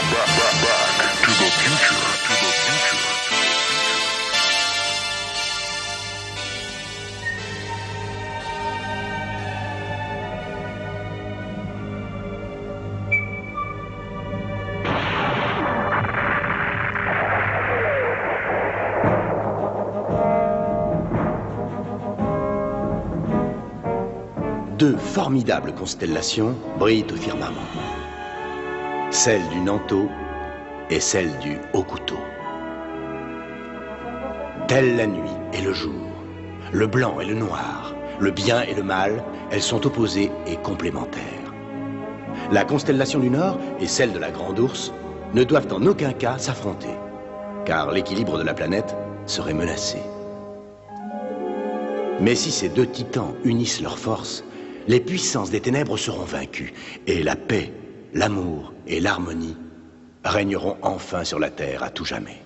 Back to the future. Deux formidables constellations brillent au firmament. Celle du Nanto et celle du Hokuto. Telle la nuit et le jour, le blanc et le noir, le bien et le mal, elles sont opposées et complémentaires. La constellation du Nord et celle de la Grande Ourse ne doivent en aucun cas s'affronter, car l'équilibre de la planète serait menacé. Mais si ces deux titans unissent leurs forces, les puissances des ténèbres seront vaincues, et la paix, l'amour et l'harmonie régneront enfin sur la Terre à tout jamais.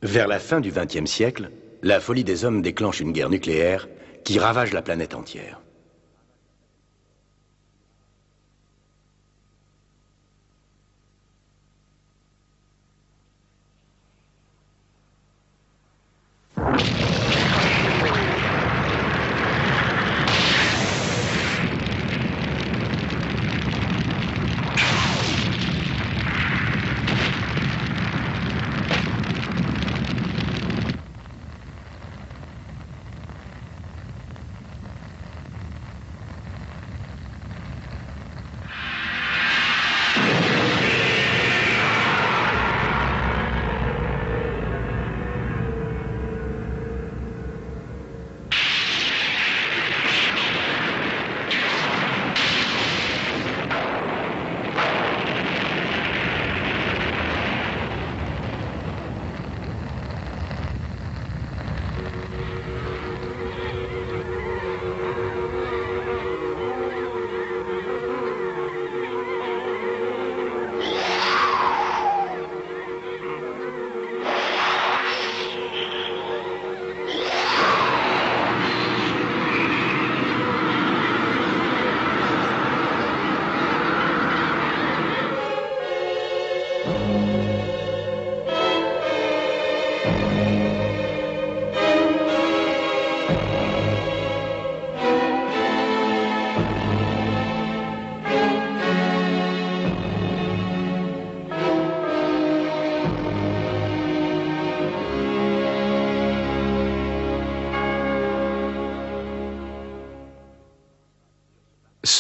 Vers la fin du XXe siècle, la folie des hommes déclenche une guerre nucléaire qui ravage la planète entière.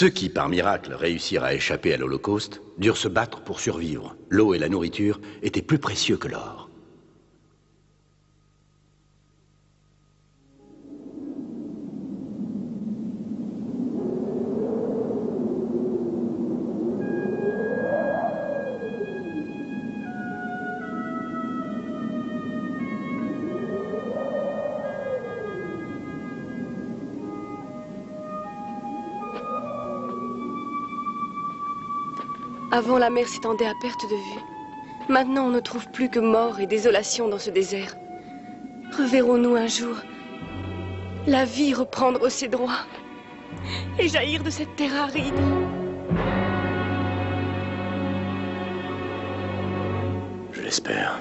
Ceux qui, par miracle, réussirent à échapper à l'Holocauste durent se battre pour survivre. L'eau et la nourriture étaient plus précieux que l'or. Avant, la mer s'étendait à perte de vue. Maintenant, on ne trouve plus que mort et désolation dans ce désert. Reverrons-nous un jour la vie reprendre ses droits et jaillir de cette terre aride? Je l'espère.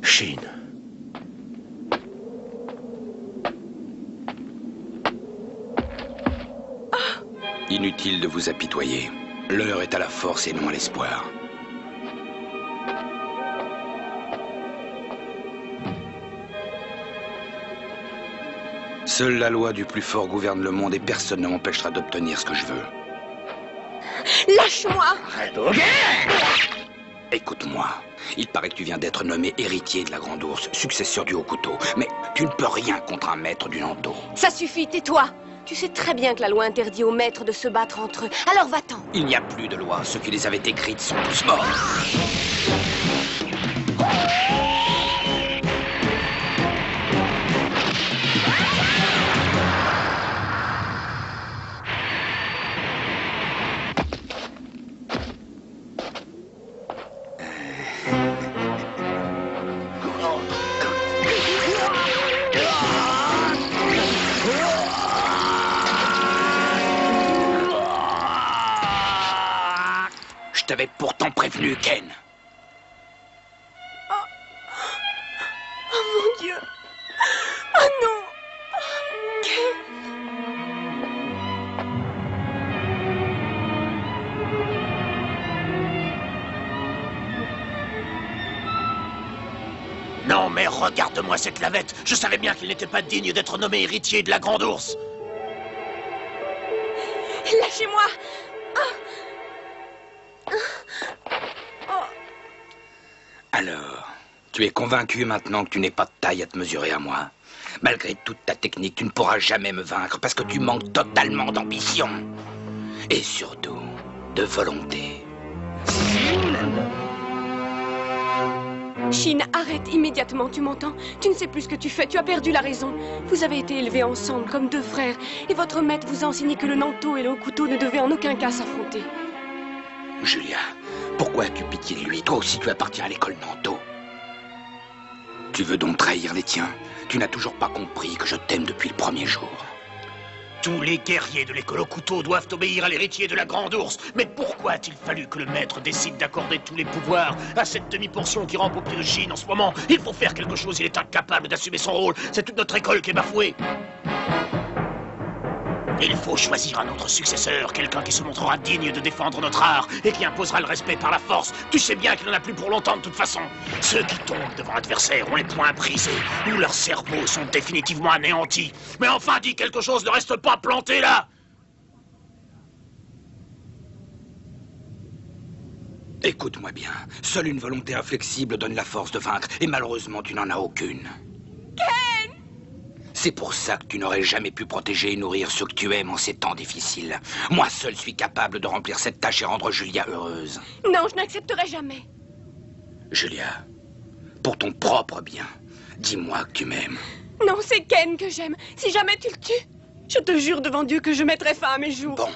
Chine. Inutile de vous apitoyer. L'heure est à la force et non à l'espoir. Seule la loi du plus fort gouverne le monde et personne ne m'empêchera d'obtenir ce que je veux. Lâche-moi! Écoute-moi. Il paraît que tu viens d'être nommé héritier de la Grande Ourse, successeur du Haut-Couteau. Mais tu ne peux rien contre un maître du Nanto. Ça suffit, tais-toi! Tu sais très bien que la loi interdit aux maîtres de se battre entre eux. Alors va-t'en! Il n'y a plus de loi. Ceux qui les avaient écrites sont tous morts. Je t'avais pourtant prévenu, Ken. Oh mon Dieu! Oh non! Ken! Non, mais regarde-moi cette lavette. Je savais bien qu'il n'était pas digne d'être nommé héritier de la Grande Ourse. Lâchez-moi! Alors, tu es convaincu maintenant que tu n'es pas de taille à te mesurer à moi? Malgré toute ta technique, tu ne pourras jamais me vaincre parce que tu manques totalement d'ambition. Et surtout, de volonté. Shin, arrête immédiatement, tu m'entends? Tu ne sais plus ce que tu fais, tu as perdu la raison. Vous avez été élevés ensemble comme deux frères, et votre maître vous a enseigné que le Nanto et le Haut-Couteau ne devaient en aucun cas s'affronter. Julia, pourquoi as-tu pitié de lui? Toi aussi, tu appartiens à l'école Nanto. Tu veux donc trahir les tiens? Tu n'as toujours pas compris que je t'aime depuis le premier jour. Tous les guerriers de l'école au couteau doivent obéir à l'héritier de la Grande Ourse. Mais pourquoi a-t-il fallu que le maître décide d'accorder tous les pouvoirs à cette demi-portion qui rampe au pied de Chine en ce moment? Il faut faire quelque chose, il est incapable d'assumer son rôle. C'est toute notre école qui est bafouée. Il faut choisir un autre successeur, quelqu'un qui se montrera digne de défendre notre art et qui imposera le respect par la force. Tu sais bien qu'il n'en a plus pour longtemps de toute façon. Ceux qui tombent devant l'adversaire ont les poings brisés ou leurs cerveaux sont définitivement anéantis. Mais enfin, dis quelque chose, ne reste pas planté là! Écoute-moi bien, seule une volonté inflexible donne la force de vaincre et malheureusement tu n'en as aucune. Ken! C'est pour ça que tu n'aurais jamais pu protéger et nourrir ceux que tu aimes en ces temps difficiles. Moi seul suis capable de remplir cette tâche et rendre Julia heureuse. Non, je n'accepterai jamais. Julia, pour ton propre bien, dis-moi que tu m'aimes. Non, c'est Ken que j'aime. Si jamais tu le tues, je te jure devant Dieu que je mettrai fin à mes jours. Bon,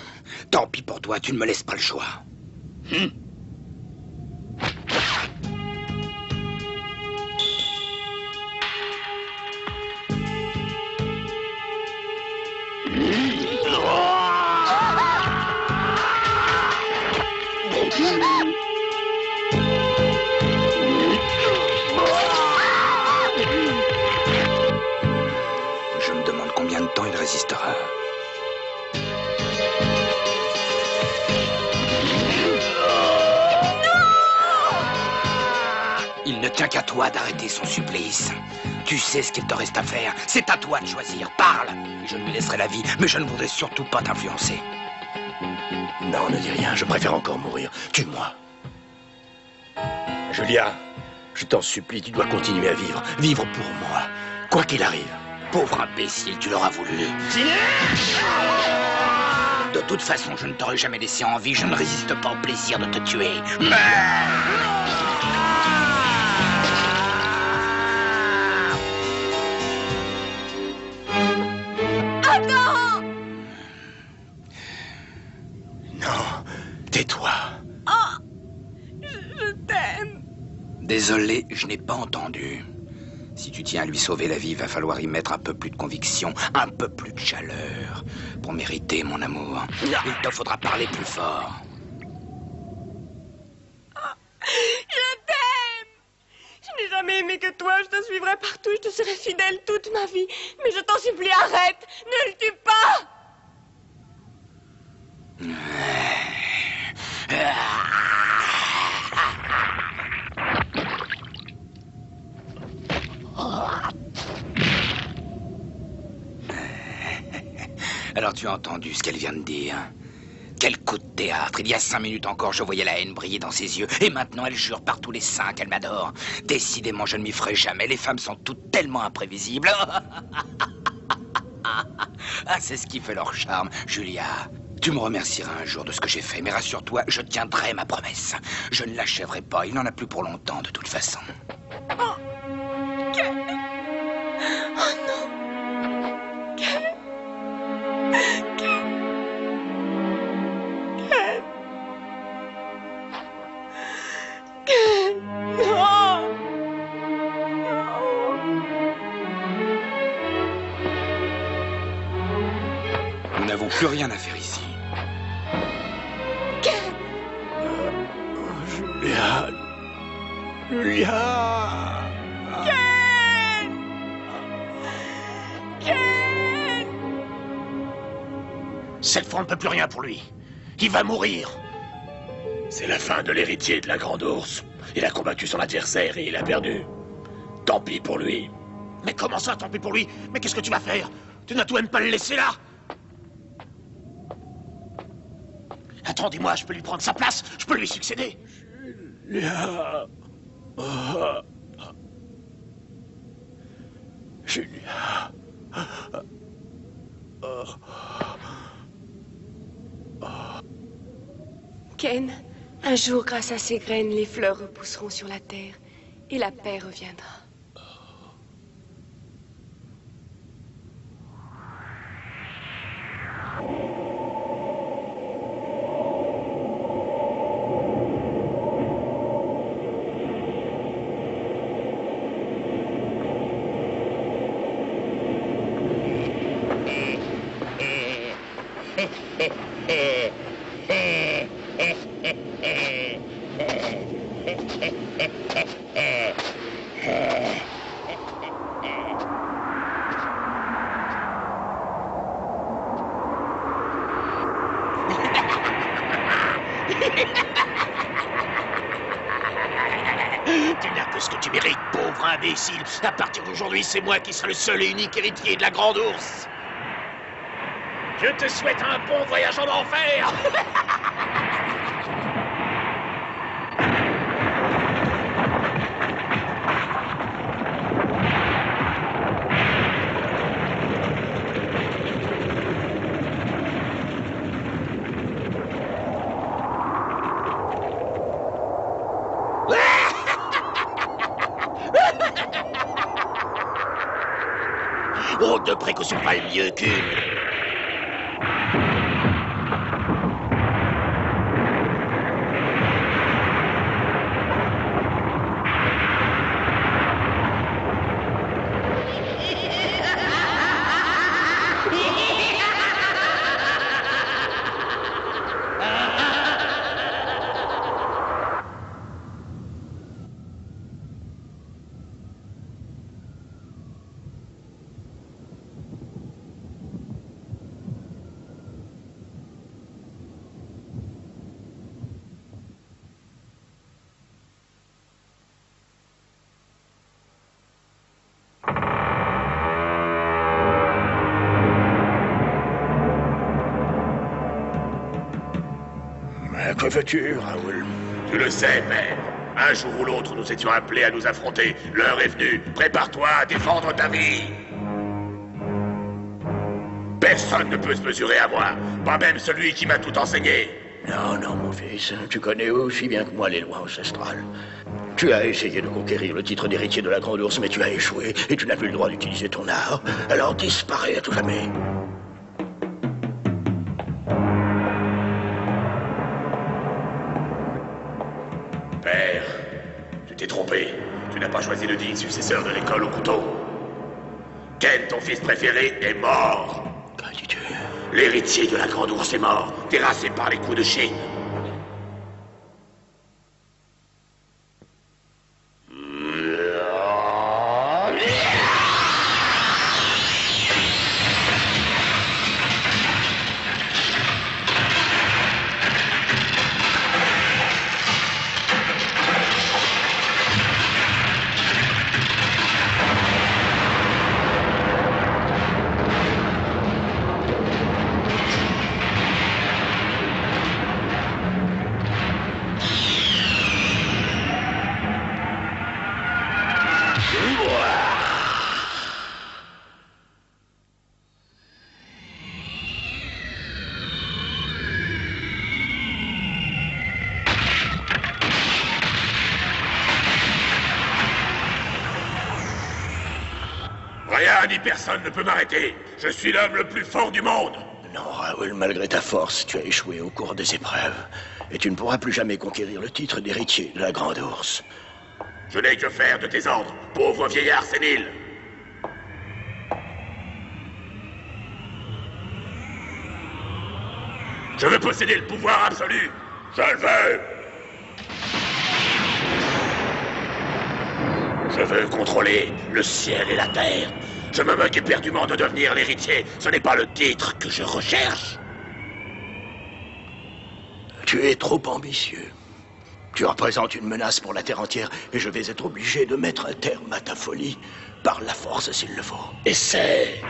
tant pis pour toi, tu ne me laisses pas le choix. Je me demande combien de temps il résistera. tient qu'à toi d'arrêter son supplice. Tu sais ce qu'il te reste à faire. C'est à toi de choisir. Parle. Je lui laisserai la vie, mais je ne voudrais surtout pas t'influencer. Non, ne dis rien. Je préfère encore mourir. Tue-moi. Julia, je t'en supplie, tu dois continuer à vivre. Vivre pour moi, quoi qu'il arrive. Pauvre imbécile, tu l'auras voulu. De toute façon, je ne t'aurais jamais laissé en vie. Je ne résiste pas au plaisir de te tuer. Attends! Non, tais-toi. Oh! Je t'aime. Désolé, je n'ai pas entendu. Si tu tiens à lui sauver la vie, il va falloir y mettre un peu plus de conviction, un peu plus de chaleur. Pour mériter mon amour, il te faudra parler plus fort. Je t'aime. Je n'ai jamais aimé que toi. Je te suivrai partout. Je te serai fidèle toute ma vie. Mais je t'en supplie, arrête. Ne le tue pas. Alors tu as entendu ce qu'elle vient de dire? Quel coup de théâtre! Il y a 5 minutes encore, je voyais la haine briller dans ses yeux. Et maintenant, elle jure par tous les saints qu'elle m'adore. Décidément, je ne m'y ferai jamais. Les femmes sont toutes tellement imprévisibles. Ah, c'est ce qui fait leur charme. Julia, tu me remercieras un jour de ce que j'ai fait. Mais rassure-toi, je tiendrai ma promesse. Je ne l'achèverai pas. Il n'en a plus pour longtemps, de toute façon. Oh, Ken. Oh non. Ken. Ken. Ken. Ken. Non. Nous n'avons plus rien à faire ici. Ken. Julia. Julia. Ken. Ken. Cette fois, on ne peut plus rien pour lui. Il va mourir. C'est la fin de l'héritier de la Grande Ourse. Il a combattu son adversaire et il a perdu. Tant pis pour lui. Mais comment ça, tant pis pour lui? Mais qu'est-ce que tu vas faire? Tu n'as tout même pas le laisser là? Attends, dis-moi, je peux lui prendre sa place? Je peux lui succéder? Julia... Julia... Ken, un jour, grâce à ces graines, les fleurs repousseront sur la terre et la paix reviendra. Tu n'as que ce que tu mérites, pauvre imbécile. À partir d'aujourd'hui, c'est moi qui serai le seul et unique héritier de la Grande Ourse. Je te souhaite un bon voyage en enfer. Oh, de précaution pas mieux qu'une. que veux-tu, Raoul? Tu le sais, père. Un jour ou l'autre, nous étions appelés à nous affronter. L'heure est venue. Prépare-toi à défendre ta vie. Personne ne peut se mesurer à moi. Pas même celui qui m'a tout enseigné. Non, non, mon fils. Tu connais aussi bien que moi les lois ancestrales. Tu as essayé de conquérir le titre d'héritier de la Grande Ourse, mais tu as échoué et tu n'as plus le droit d'utiliser ton art. Alors disparais à tout jamais. Père, tu t'es trompé. Tu n'as pas choisi le digne successeur de l'école au couteau. Ken, ton fils préféré, est mort. Que dis-tu? L'héritier de la Grande Ourse est mort, terrassé par les coups de Chine. Rien ni personne ne peut m'arrêter. Je suis l'homme le plus fort du monde. Non, Raoul, malgré ta force, tu as échoué au cours des épreuves. Et tu ne pourras plus jamais conquérir le titre d'héritier de la Grande Ourse. Je n'ai que faire de tes ordres, pauvre vieillard sénile. Je veux posséder le pouvoir absolu. Je le veux. Je veux contrôler le ciel et la terre. Je me moque éperdument de devenir l'héritier. Ce n'est pas le titre que je recherche. Tu es trop ambitieux. Tu représentes une menace pour la Terre entière et je vais être obligé de mettre un terme à ta folie, par la force s'il le faut. Essaie.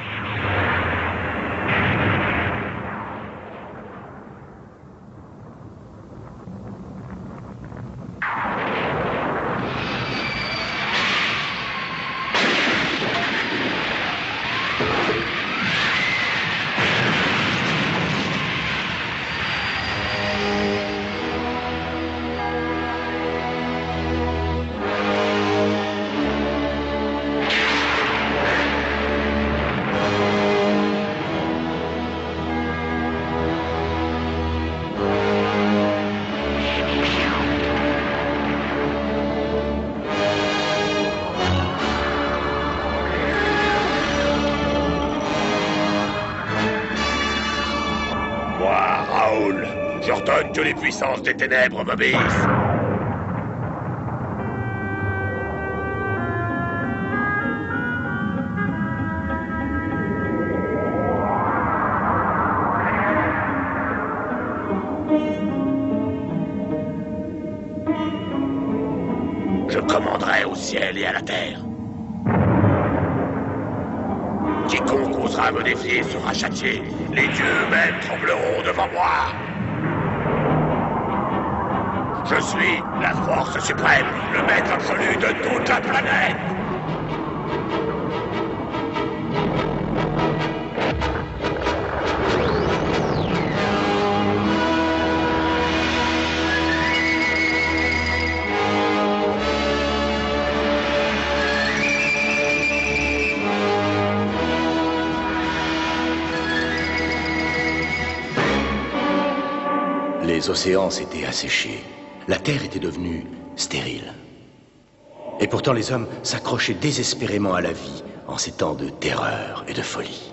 Raoul, j'ordonne que les puissances des ténèbres m'obéissent. Je commanderai au ciel et à la terre. Quiconque osera me défier sera châtié. Les dieux eux-mêmes trembleront devant moi. Je suis la force suprême, le maître absolu de toute la planète. Les océans s'étaient asséchés. La terre était devenue stérile. Et pourtant les hommes s'accrochaient désespérément à la vie en ces temps de terreur et de folie.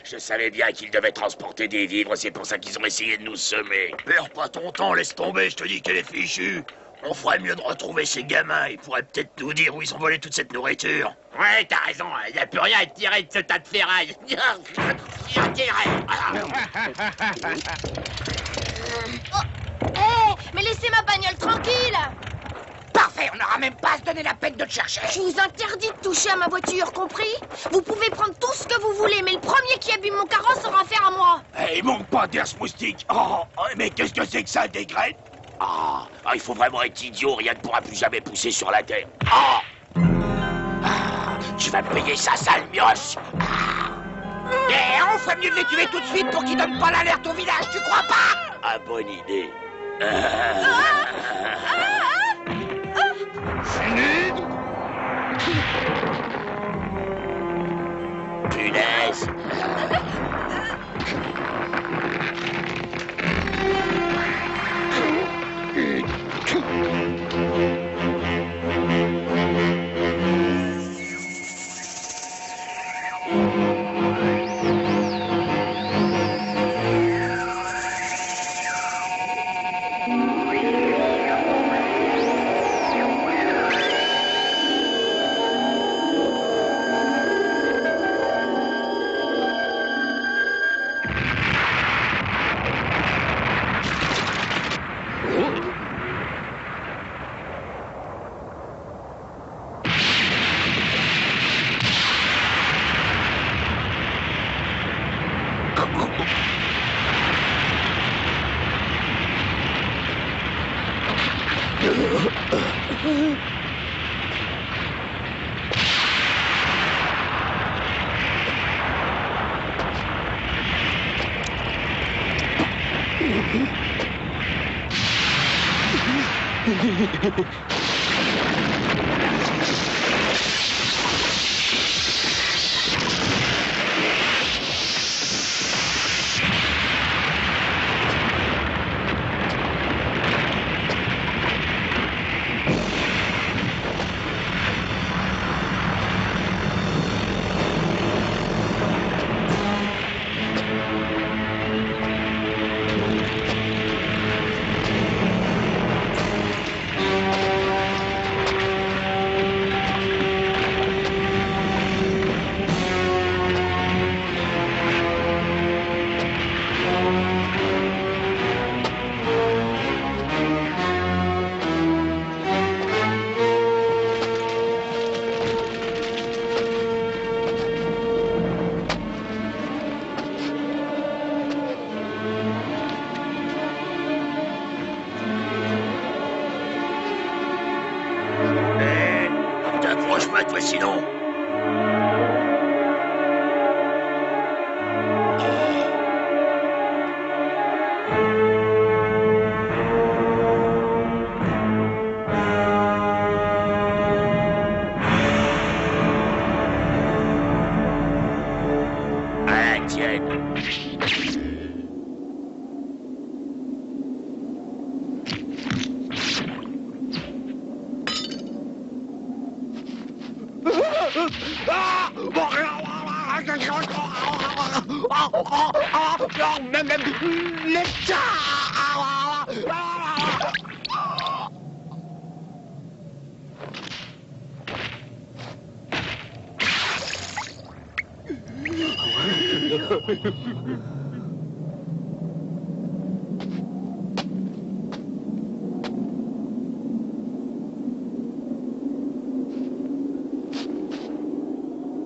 Je savais bien qu'ils devaient transporter des vivres, c'est pour ça qu'ils ont essayé de nous semer. Perds pas ton temps, laisse tomber, je te dis qu'elle est fichue. On ferait mieux de retrouver ces gamins, ils pourraient peut-être nous dire où ils ont volé toute cette nourriture. Ouais, t'as raison, y a plus rien à tirer de ce tas de ferraille. Hé, mais laissez ma bagnole tranquille! Parfait, on n'aura même pas à se donner la peine de te chercher. Je vous interdis de toucher à ma voiture, compris? Vous pouvez prendre tout ce que vous voulez, mais le premier qui abîme mon carrosse aura affaire à moi. Il manque pas d'air ce moustique. Oh, mais qu'est-ce que c'est que ça, des graines? Il faut vraiment être idiot, rien ne pourra plus jamais pousser sur la terre. Tu vas me payer ça, sale mioche. On ferait mieux de les tuer tout de suite pour qu'ils donnent pas l'alerte au village, tu crois pas? Bonne idée. Punaise. T'approches-moi, toi, sinon.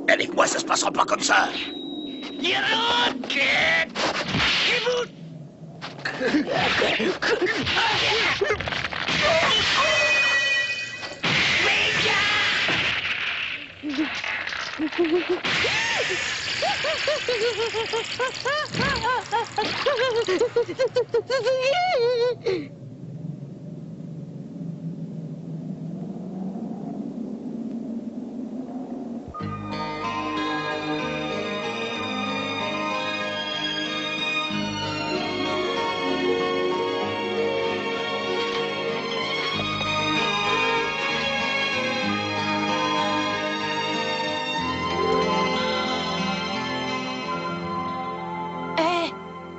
Avec moi, ça se passera pas comme ça.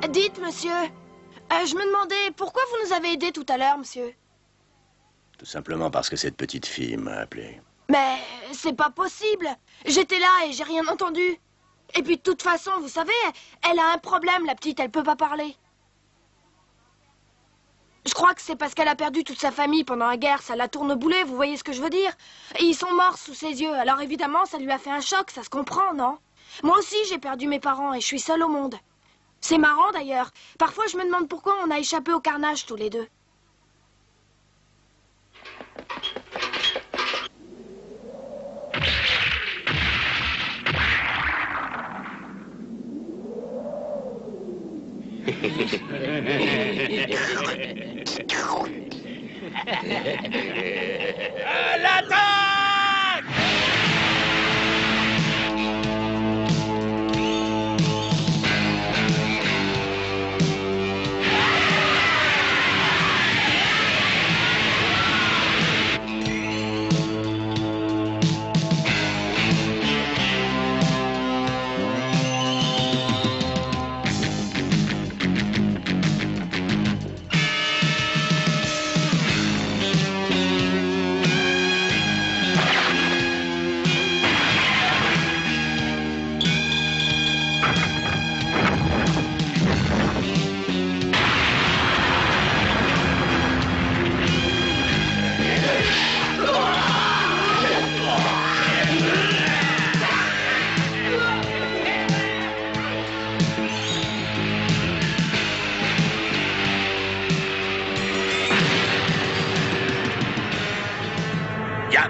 Dites, monsieur, je me demandais pourquoi vous nous avez aidés tout à l'heure, monsieur. Tout simplement parce que cette petite fille m'a appelé. Mais c'est pas possible. J'étais là et j'ai rien entendu. Et puis de toute façon, vous savez, elle a un problème, la petite, elle peut pas parler. Je crois que c'est parce qu'elle a perdu toute sa famille pendant la guerre, ça la tourne au boulet, vous voyez ce que je veux dire? Et ils sont morts sous ses yeux, alors évidemment, ça lui a fait un choc, ça se comprend, non? Moi aussi, j'ai perdu mes parents et je suis seule au monde. C'est marrant d'ailleurs. Parfois, je me demande pourquoi on a échappé au carnage tous les deux. À l'attaque!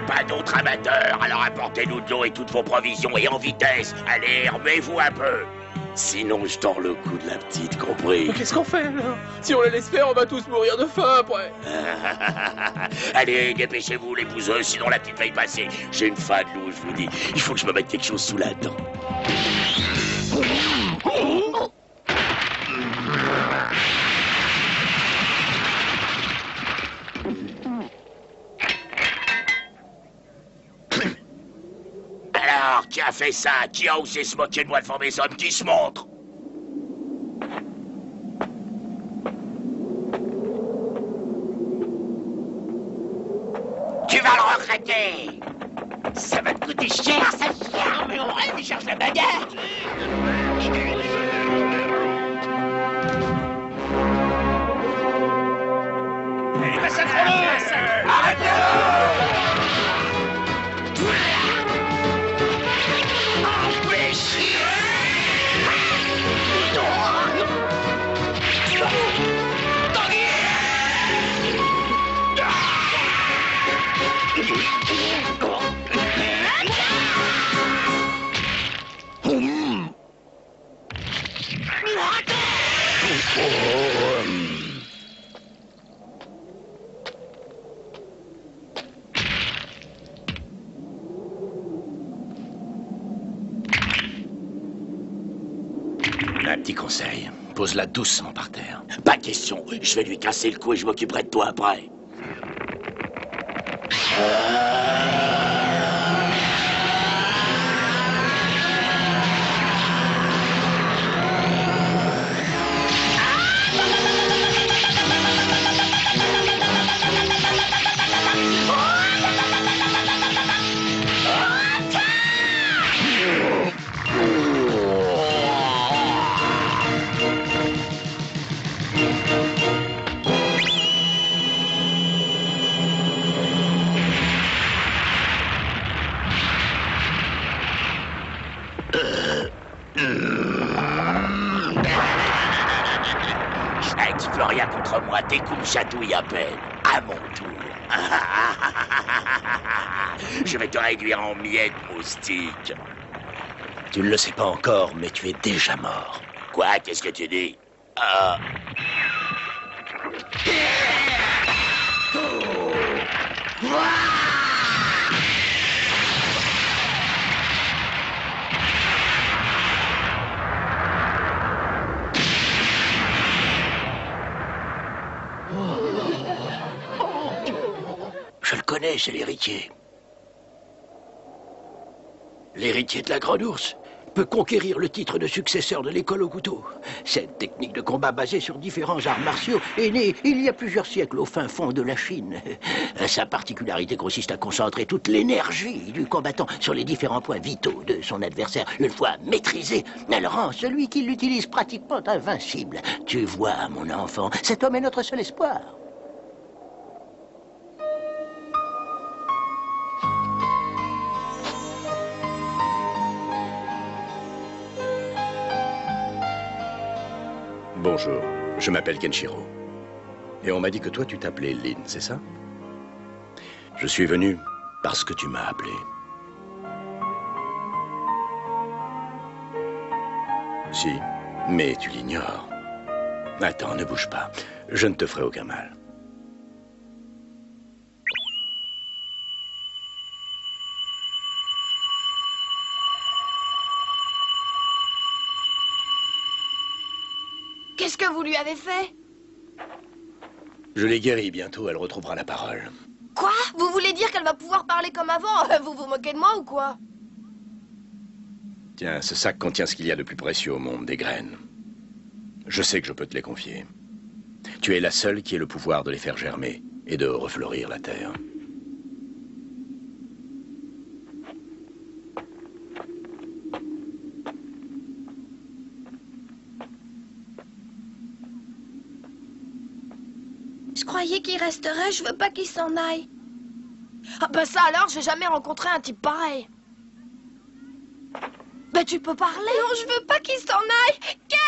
Pas d'autres amateurs, alors apportez-nous de l'eau et toutes vos provisions et en vitesse. Allez, remets-vous un peu. Sinon, je tords le cou de la petite, compris? Qu'est-ce qu'on fait, là? Si on la laisse faire, on va tous mourir de faim, après. Allez, dépêchez-vous, les bouseux, sinon la petite va y passer. J'ai une faim de l'eau, je vous dis. Il faut que je me mette quelque chose sous la dent. Alors, qui a fait ça? Qui a osé se moquer de moi devant mes hommes? Qui se montre? Tu vas le regretter! Ça va te coûter cher, ça vient, mais on rêve, il cherche la bagarre! Allez, massacre-le! Arrête-le! Un petit conseil. Pose-la doucement par terre. Pas question. Je vais lui casser le cou et je m'occuperai de toi après. Tu peux rien contre moi, tes coups me chatouillent à peine. À mon tour. Je vais te réduire en miettes, moustique. Tu ne le sais pas encore, mais tu es déjà mort. Quoi? Qu'est-ce que tu dis? Je le connais, c'est l'héritier. L'héritier de la Grande Ourse. peut conquérir le titre de successeur de l'école au couteau. Cette technique de combat basée sur différents arts martiaux est née il y a plusieurs siècles au fin fond de la Chine. Sa particularité consiste à concentrer toute l'énergie du combattant sur les différents points vitaux de son adversaire. Une fois maîtrisé, elle rend celui qui l'utilise pratiquement invincible. Tu vois, mon enfant, cet homme est notre seul espoir. Bonjour, je m'appelle Kenshiro. Et on m'a dit que toi, tu t'appelais Lin, c'est ça? Je suis venu parce que tu m'as appelé. Si, mais tu l'ignores. Attends, ne bouge pas. Je ne te ferai aucun mal. Qu'est-ce que vous lui avez fait? Je l'ai guérie, bientôt elle retrouvera la parole. Quoi? Vous voulez dire qu'elle va pouvoir parler comme avant? Vous vous moquez de moi ou quoi? Tiens, ce sac contient ce qu'il y a de plus précieux au monde, des graines. Je sais que je peux te les confier. Tu es la seule qui ait le pouvoir de les faire germer et de refleurir la terre. Je croyais qu'il resterait, je veux pas qu'il s'en aille. Ah bah ça alors, j'ai jamais rencontré un type pareil. Bah tu peux parler. Non, je veux pas qu'il s'en aille. Ken!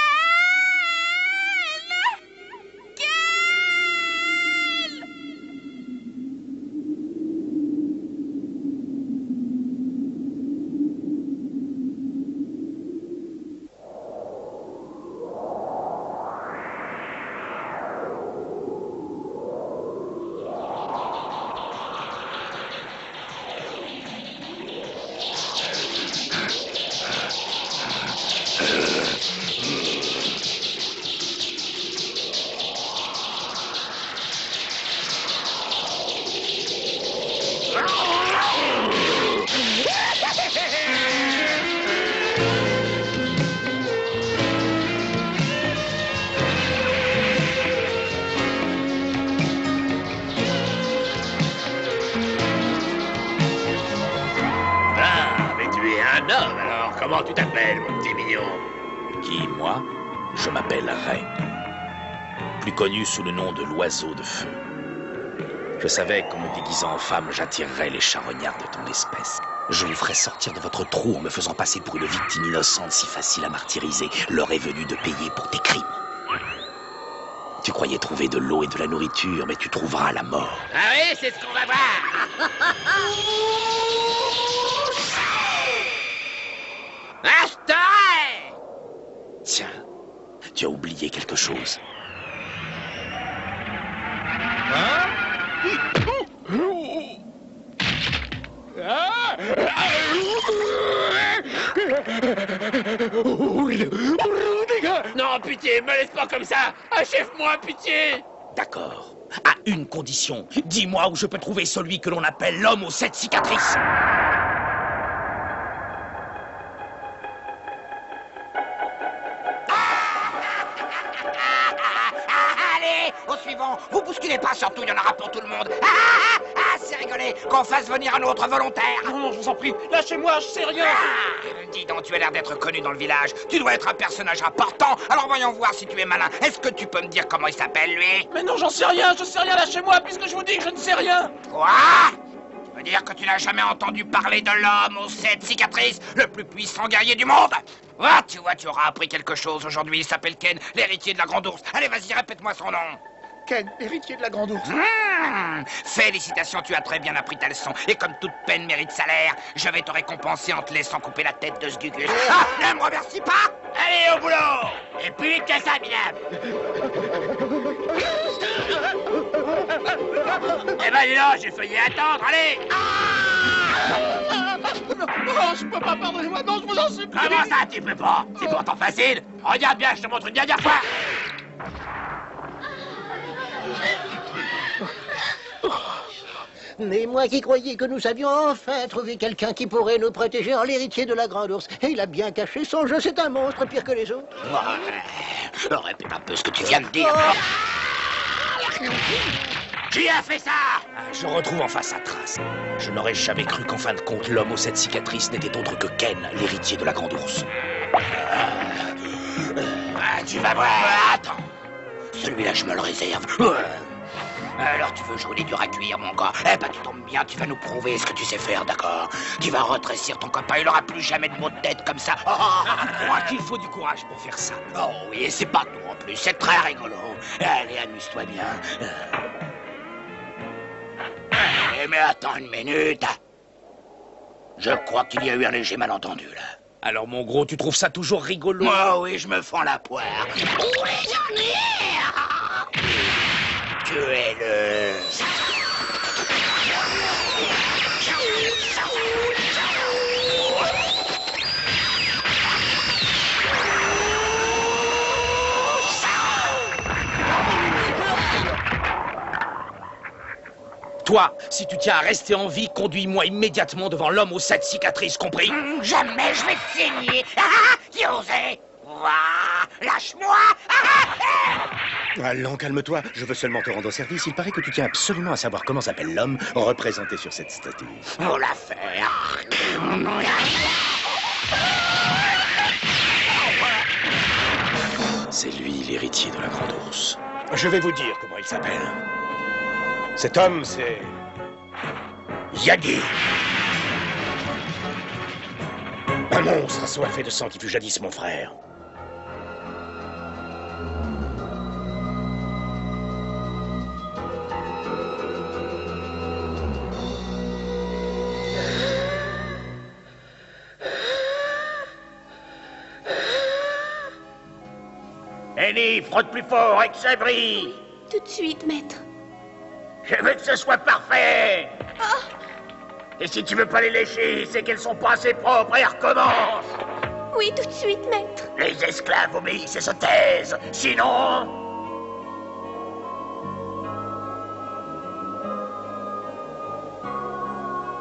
Comment tu t'appelles, mon petit mignon? Qui, moi? Je m'appelle Ray. Plus connu sous le nom de l'oiseau de feu. Je savais qu'en me déguisant en femme, j'attirerais les charognards de ton espèce. Je vous ferai sortir de votre trou en me faisant passer pour une victime innocente si facile à martyriser. L'heure est venue de payer pour tes crimes. Tu croyais trouver de l'eau et de la nourriture, mais tu trouveras la mort. Ah oui, c'est ce qu'on va voir. Ah, je t'aurai! Tiens, tu as oublié quelque chose. Non, pitié, me laisse pas comme ça. Achève-moi, pitié. D'accord. À une condition. Dis-moi où je peux trouver celui que l'on appelle l'homme aux 7 cicatrices. Au suivant, vous bousculez pas, surtout il y en aura pour tout le monde. C'est rigolé qu'on fasse venir un autre volontaire. Non, je vous en prie, lâchez-moi, je sais rien. Dis donc, tu as l'air d'être connu dans le village. Tu dois être un personnage important. Alors voyons voir si tu es malin. Est-ce que tu peux me dire comment il s'appelle, lui? Mais non, j'en sais rien, lâchez-moi, puisque je vous dis que je ne sais rien. Quoi? Tu veux dire que tu n'as jamais entendu parler de l'homme aux 7 cicatrices, le plus puissant guerrier du monde? Ah, tu vois, tu auras appris quelque chose aujourd'hui. Il s'appelle Ken, l'héritier de la Grande Ourse. Allez, vas-y, répète-moi son nom. Ken, héritier de la Grande Ourse. Félicitations, tu as très bien appris ta leçon. Et comme toute peine mérite salaire, je vais te récompenser en te laissant couper la tête de ce gugus. Ah, ne me remercie pas. Allez, au boulot. Et puis vite que ça, minable. Eh ben, dis donc, j'ai failli attendre, allez. Non, je peux pas, pardonnez-moi, non, je vous en supplie. Comment ça, tu peux pas? C'est pourtant facile. Regarde bien, je te montre une dernière fois. Mais moi qui croyais que nous avions enfin trouvé quelqu'un qui pourrait nous protéger en l'héritier de la Grande Ourse. Et il a bien caché son jeu, c'est un monstre pire que les autres. Ouais. Répète un peu ce que tu viens de dire. Qui a fait ça? Je retrouve enfin sa trace. Je n'aurais jamais cru qu'en fin de compte, l'homme aux 7 cicatrices n'était autre que Ken, l'héritier de la Grande Ourse. Tu vas voir. Attends. Celui-là, je me le réserve. Alors, tu veux jouer dur à cuire, mon gars? Eh ben, tu tombes bien, tu vas nous prouver ce que tu sais faire, d'accord? Tu vas retrécir ton copain, il aura plus jamais de maux de tête comme ça. Je crois qu'il faut du courage pour faire ça. Oh oui, et c'est pas tout en plus, c'est très rigolo. Allez, amuse-toi bien. Mais attends une minute. Je crois qu'il y a eu un léger malentendu, là. Alors, mon gros, tu trouves ça toujours rigolo? Oh oui, je me fends la poire. Oui, j'en ai. Tuez-le. Toi, si tu tiens à rester en vie, conduis-moi immédiatement devant l'homme aux 7 cicatrices, compris? Jamais je vais te saigner. Qui osait? Lâche-moi. Allons, calme-toi. Je veux seulement te rendre service. Il paraît que tu tiens absolument à savoir comment s'appelle l'homme représenté sur cette statue. Oh, l'affaire. C'est lui, l'héritier de la Grande Ourse. Je vais vous dire comment il s'appelle. Cet homme, c'est... Yagi. Un monstre assoiffé de sang qui fut jadis mon frère. Annie, frotte plus fort et que ça brille. Tout de suite, maître. Je veux que ce soit parfait. Et si tu veux pas les lécher, c'est qu'elles sont pas assez propres et recommence. Oui, tout de suite, maître. Les esclaves obéissent et se taisent. Sinon...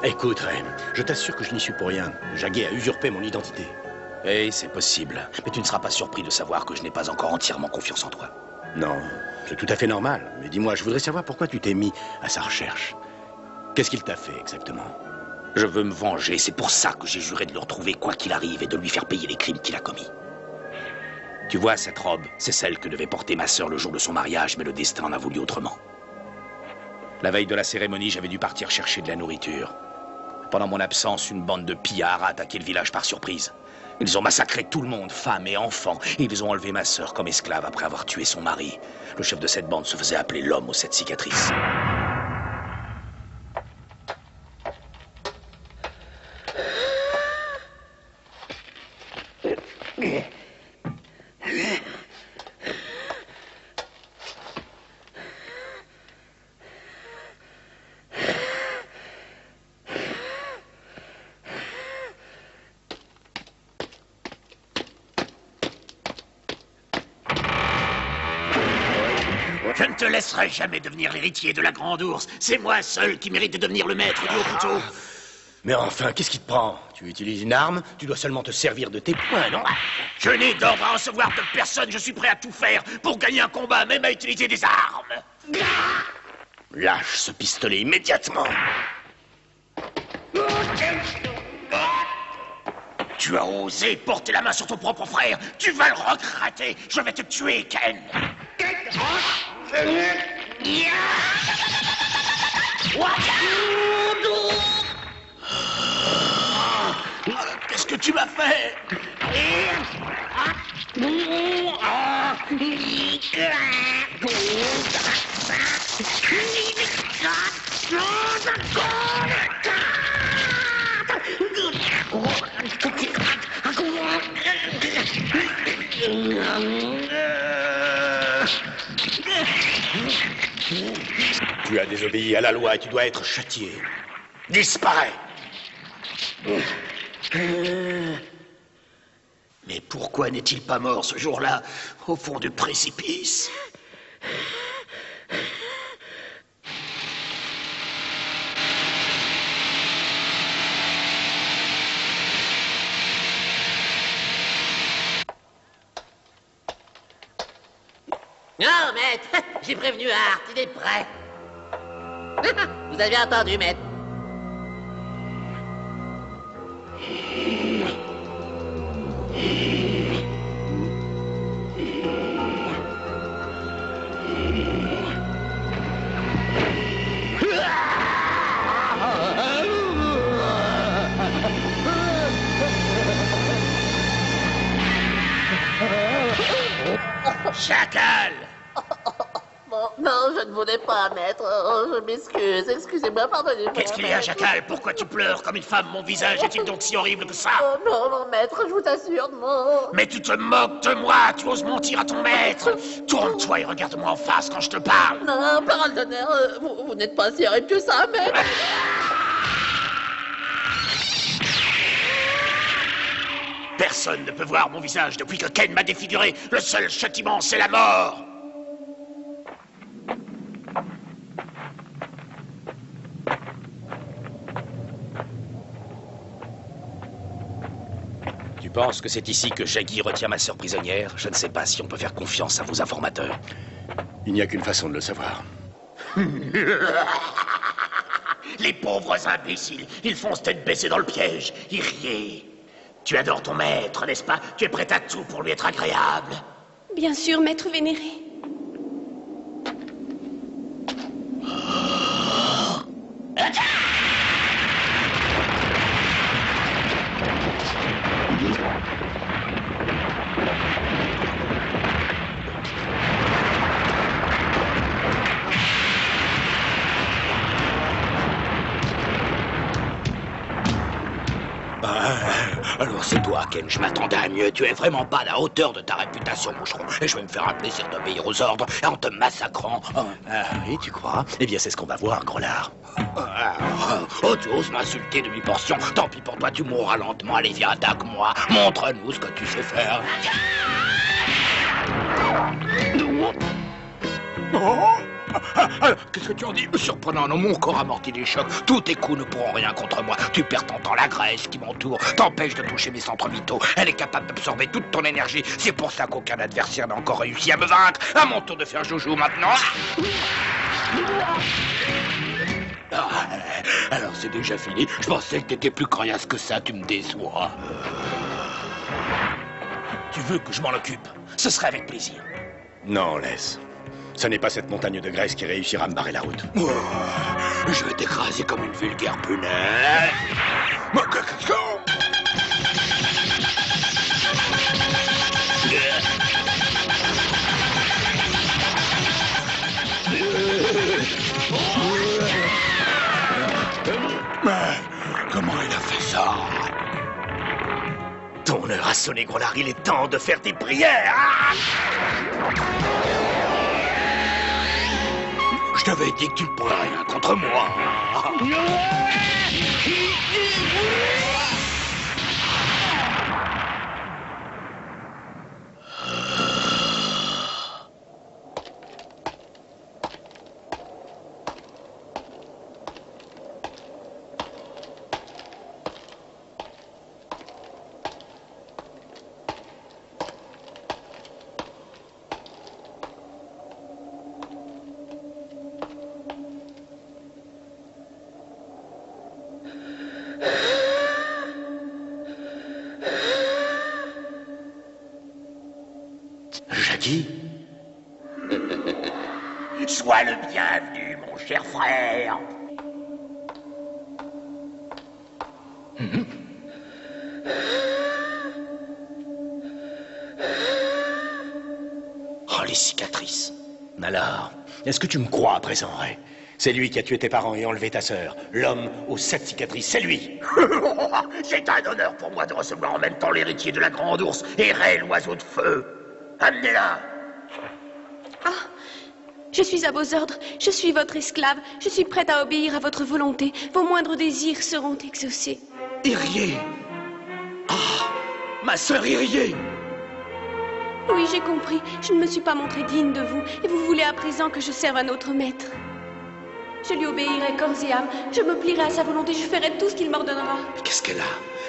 Écoute, Ren, je t'assure que je n'y suis pour rien. Jagger a usurpé mon identité. Eh, c'est possible. Mais tu ne seras pas surpris de savoir que je n'ai pas encore entièrement confiance en toi. Non, c'est tout à fait normal. Mais dis-moi, je voudrais savoir pourquoi tu t'es mis à sa recherche. Qu'est-ce qu'il t'a fait exactement? Je veux me venger, c'est pour ça que j'ai juré de le retrouver quoi qu'il arrive et de lui faire payer les crimes qu'il a commis. Tu vois, cette robe, c'est celle que devait porter ma sœur le jour de son mariage, mais le destin en a voulu autrement. La veille de la cérémonie, j'avais dû partir chercher de la nourriture. Pendant mon absence, une bande de pillards a attaqué le village par surprise. Ils ont massacré tout le monde, femmes et enfants, et ils ont enlevé ma sœur comme esclave après avoir tué son mari. Le chef de cette bande se faisait appeler l'homme aux 7 cicatrices. Je ne te laisserai jamais devenir l'héritier de la Grande Ourse. C'est moi seul qui mérite de devenir le maître du haut couteau. Mais enfin, qu'est-ce qui te prend? Tu utilises une arme, tu dois seulement te servir de tes poings, non? Je n'ai d'ordre à recevoir de personne. Je suis prêt à tout faire pour gagner un combat, même à utiliser des armes. Lâche ce pistolet immédiatement. Tu as osé porter la main sur ton propre frère. Tu vas le regretter. Je vais te tuer, Ken. Qu'est-ce que tu m'as fait? Tu as désobéi à la loi et tu dois être châtié. Disparais! Mais pourquoi n'est-il pas mort ce jour-là, au fond du précipice? Non, maître, j'ai prévenu Art, il est prêt. Vous avez entendu, maître. Chacal! Non, je ne voulais pas, maître. Oh, je m'excuse. Excusez-moi, pardonnez-moi. Qu'est-ce qu'il y a, Chacal? Pourquoi tu pleures comme une femme? Mon visage est-il donc si horrible que ça? Oh non, non, maître, je vous assure, non. Mais tu te moques de moi! Tu oses mentir à ton maître! Tourne-toi et regarde-moi en face quand je te parle! Non, parole d'honneur, vous n'êtes pas si horrible que ça, maître. Personne ne peut voir mon visage depuis que Ken m'a défiguré. Le seul châtiment, c'est la mort. Tu penses que c'est ici que Jaggi retient ma sœur prisonnière? Je ne sais pas si on peut faire confiance à vos informateurs. Il n'y a qu'une façon de le savoir. Les pauvres imbéciles, ils foncent tête baissée dans le piège. Ils rient. Tu adores ton maître, n'est-ce pas? Tu es prêt à tout pour lui être agréable. Bien sûr, maître vénéré. Alors c'est toi, Ken, je m'attendais à mieux. Tu es vraiment pas à la hauteur de ta réputation, moucheron. Et je vais me faire un plaisir d'obéir aux ordres en te massacrant. Et tu crois? Eh bien, c'est ce qu'on va voir, gros lard. Oh, tu oses m'insulter de mi-portion. Tant pis pour toi, tu mourras lentement. Allez, viens, attaque-moi. Montre-nous ce que tu sais faire. Qu'est-ce que tu en dis? Surprenant, non, mon corps amortit les chocs. Tous tes coups ne pourront rien contre moi. Tu perds ton temps, la graisse qui m'entoure t'empêche de toucher mes centres vitaux. Elle est capable d'absorber toute ton énergie. C'est pour ça qu'aucun adversaire n'a encore réussi à me vaincre. À mon tour de faire joujou maintenant. Alors c'est déjà fini. Je pensais que t'étais plus coriace que ça. Tu me déçois. Tu veux que je m'en occupe? Ce serait avec plaisir. Non, laisse. Ce n'est pas cette montagne de graisse qui réussira à me barrer la route. Je vais t'écraser comme une vulgaire punaise. Comment il a fait ça? Ton heure a sonné, gros lard. Il est temps de faire tes prières. Je t'avais dit que tu ne pourrais rien contre moi. Jaggi? Sois le bienvenu, mon cher frère. Oh, les cicatrices. Alors, est-ce que tu me crois à présent, Ray? C'est lui qui a tué tes parents et enlevé ta sœur. L'homme aux 7 cicatrices, c'est lui. C'est un honneur pour moi de recevoir en même temps l'héritier de la Grande Ourse et Ray, l'oiseau de feu. Amenez-la. Ah, je suis à vos ordres. Je suis votre esclave. Je suis prête à obéir à votre volonté. Vos moindres désirs seront exaucés. Irie! Ah, ma sœur Irie! Oui, j'ai compris. Je ne me suis pas montrée digne de vous. Et vous voulez à présent que je serve un autre maître. Je lui obéirai corps et âme. Je me plierai à sa volonté. Je ferai tout ce qu'il m'ordonnera. Mais qu'est-ce qu'elle a?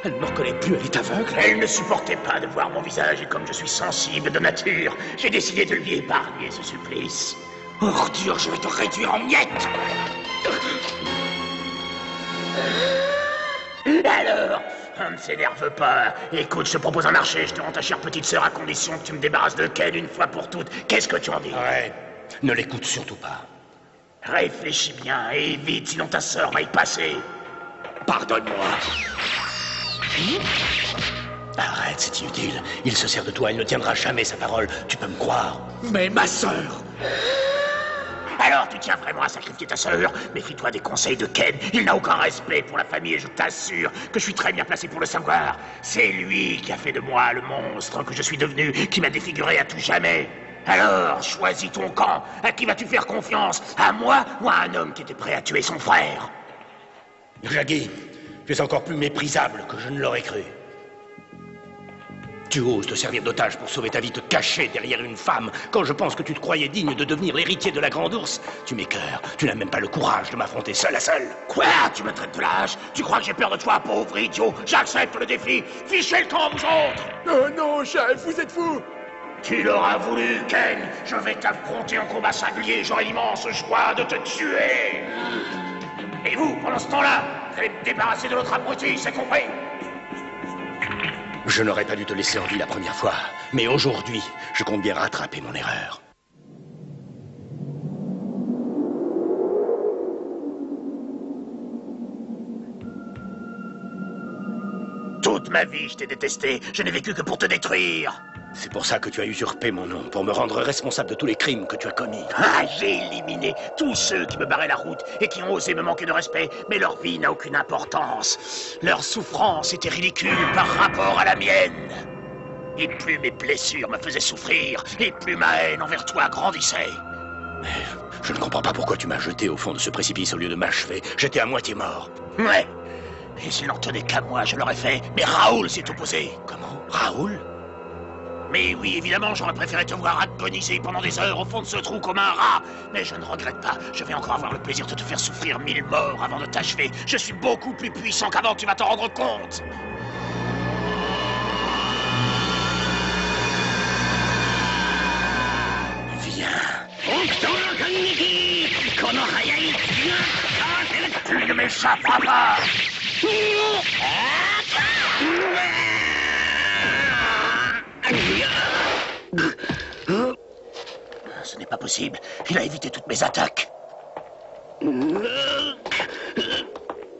Elle ne me reconnaît plus, elle est aveugle. Elle ne supportait pas de voir mon visage et comme je suis sensible de nature, j'ai décidé de lui épargner ce supplice. Ordure, je vais te réduire en miettes. Alors, on ne s'énerve pas. Écoute, je te propose un marché. Je te rends ta chère petite sœur à condition que tu me débarrasses de Ken une fois pour toutes. Qu'est-ce que tu en dis? Ouais, ne l'écoute surtout pas. Réfléchis bien et vite, sinon ta sœur va y passer. Pardonne-moi. Arrête, c'est inutile. Il se sert de toi, il ne tiendra jamais sa parole. Tu peux me croire. Mais ma sœur! Alors, tu tiens vraiment à sacrifier ta sœur? Méfie-toi des conseils de Ken. Il n'a aucun respect pour la famille et je t'assure que je suis très bien placé pour le savoir. C'est lui qui a fait de moi le monstre que je suis devenu, qui m'a défiguré à tout jamais. Alors, choisis ton camp. À qui vas-tu faire confiance? À moi ou à un homme qui était prêt à tuer son frère? Jackie, tu es encore plus méprisable que je ne l'aurais cru. Tu oses te servir d'otage pour sauver ta vie, te cacher derrière une femme. Quand je pense que tu te croyais digne de devenir l'héritier de la Grande Ourse, tu m'écœures. Tu n'as même pas le courage de m'affronter seul à seul. Quoi? Tu me traites de lâche? Tu crois que j'ai peur de toi, pauvre idiot? J'accepte le défi. Fichez le camp, vous autres! Oh non, chef, vous êtes fou! Tu l'auras voulu, Ken. Je vais t'affronter en combat singulier. J'aurai l'immense joie de te tuer. Et vous, pendant ce temps-là, vous allez me débarrasser de l'autre abruti, c'est compris? Je n'aurais pas dû te laisser en vie la première fois, mais aujourd'hui, je compte bien rattraper mon erreur. Toute ma vie, je t'ai détesté. Je n'ai vécu que pour te détruire. C'est pour ça que tu as usurpé mon nom, pour me rendre responsable de tous les crimes que tu as commis. Ah, j'ai éliminé tous ceux qui me barraient la route et qui ont osé me manquer de respect, mais leur vie n'a aucune importance. Leur souffrance était ridicule par rapport à la mienne. Et plus mes blessures me faisaient souffrir, et plus ma haine envers toi grandissait. Mais je ne comprends pas pourquoi tu m'as jeté au fond de ce précipice au lieu de m'achever. J'étais à moitié mort. Ouais. Et s'il n'en tenait qu'à moi, je l'aurais fait. Mais Raoul s'est opposé. Comment? Raoul? Mais oui, évidemment, j'aurais préféré te voir agoniser pendant des heures au fond de ce trou comme un rat. Mais je ne regrette pas. Je vais encore avoir le plaisir de te faire souffrir 1000 morts avant de t'achever. Je suis beaucoup plus puissant qu'avant, tu vas t'en rendre compte. Viens. Tu ne m'échapperas pas. Ce n'est pas possible. Il a évité toutes mes attaques.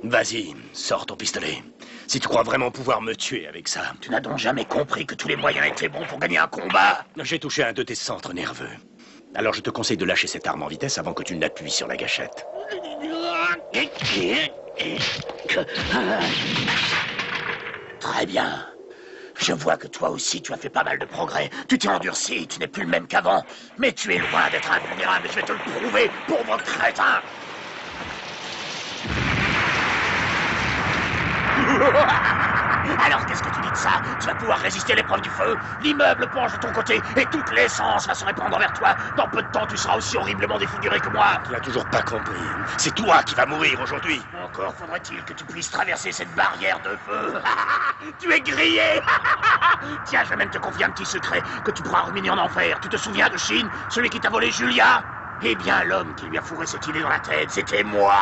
Vas-y, sors ton pistolet. Si tu crois vraiment pouvoir me tuer avec ça. Tu n'as donc jamais compris que tous les moyens étaient bons pour gagner un combat? J'ai touché un de tes centres nerveux. Alors je te conseille de lâcher cette arme en vitesse avant que tu n'appuies sur la gâchette. Très bien. Je vois que toi aussi, tu as fait pas mal de progrès. Tu t'es endurci, tu n'es plus le même qu'avant. Mais tu es loin d'être invulnérable, je vais te le prouver, pauvre crétin. Alors, qu'est-ce que tu dis de ça? Tu vas pouvoir résister à l'épreuve du feu? L'immeuble penche de ton côté et toute l'essence va se répandre vers toi. Dans peu de temps, tu seras aussi horriblement défiguré que moi. Tu n'as toujours pas compris. C'est toi qui vas mourir aujourd'hui. Encore faudrait-il que tu puisses traverser cette barrière de feu. Tu es grillé. Tiens, je vais même te confier un petit secret que tu pourras ruminer en enfer. Tu te souviens de Chine, celui qui t'a volé Julia? Eh bien, l'homme qui lui a fourré cette idée dans la tête, c'était moi.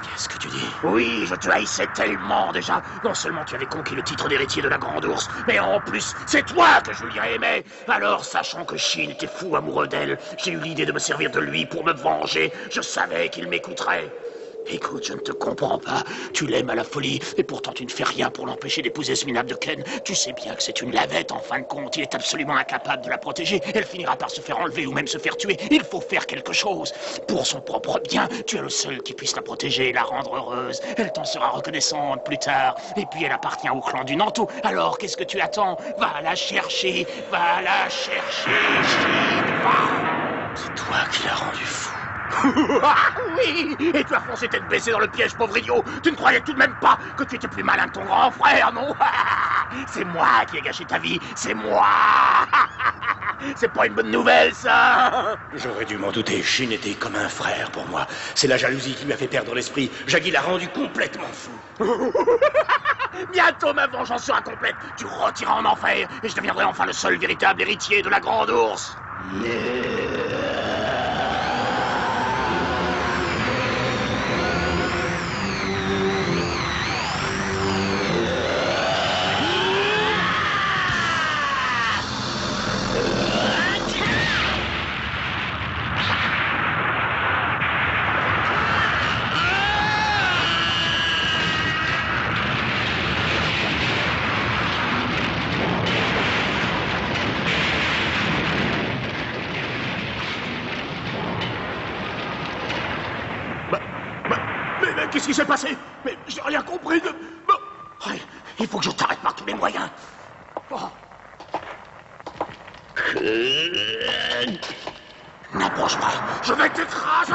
Qu'est-ce que tu dis? Oui, je te haïssais tellement déjà. Non seulement tu avais conquis le titre d'héritier de la Grande Ourse, mais en plus, c'est toi que Julia aimait. Alors, sachant que Shin était fou amoureux d'elle, j'ai eu l'idée de me servir de lui pour me venger. Je savais qu'il m'écouterait. Écoute, je ne te comprends pas. Tu l'aimes à la folie, et pourtant tu ne fais rien pour l'empêcher d'épouser ce minable de Ken. Tu sais bien que c'est une lavette, en fin de compte. Il est absolument incapable de la protéger. Elle finira par se faire enlever ou même se faire tuer. Il faut faire quelque chose. Pour son propre bien, tu es le seul qui puisse la protéger et la rendre heureuse. Elle t'en sera reconnaissante plus tard. Et puis elle appartient au clan du Nanto. Alors, qu'est-ce que tu attends? Va la chercher. Va la chercher, Shin. Va. C'est toi qui l'as rendu fou. Oui! Et tu as foncé tête baissée dans le piège, pauvre idiot! Tu ne croyais tout de même pas que tu étais plus malin que ton grand frère, non? C'est moi qui ai gâché ta vie, c'est moi! C'est pas une bonne nouvelle, ça. J'aurais dû m'en douter. Shin était comme un frère pour moi. C'est la jalousie qui lui a fait perdre l'esprit. Jaggi l'a rendu complètement fou. Bientôt ma vengeance sera complète. Tu retireras en enfer et je deviendrai enfin le seul véritable héritier de la Grande Ourse. Mais qu'est-ce qui s'est passé? Mais j'ai rien compris de... Bon, il faut que je t'arrête par tous les moyens. Oh. N'approche pas, je vais t'écraser.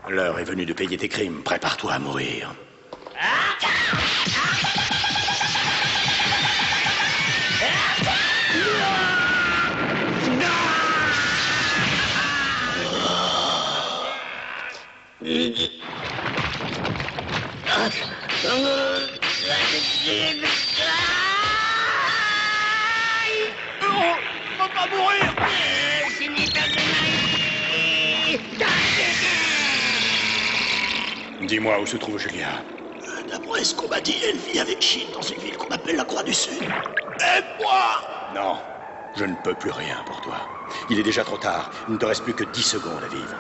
L'heure est venue de payer tes crimes. Prépare-toi à mourir. On va pas mourir. Dis-moi où se trouve Julia. D'après ce qu'on m'a dit, elle vit avec Shin dans une ville qu'on appelle la Croix du Sud. Aide-moi! Non, je ne peux plus rien pour toi. Il est déjà trop tard. Il ne te reste plus que 10 secondes à vivre.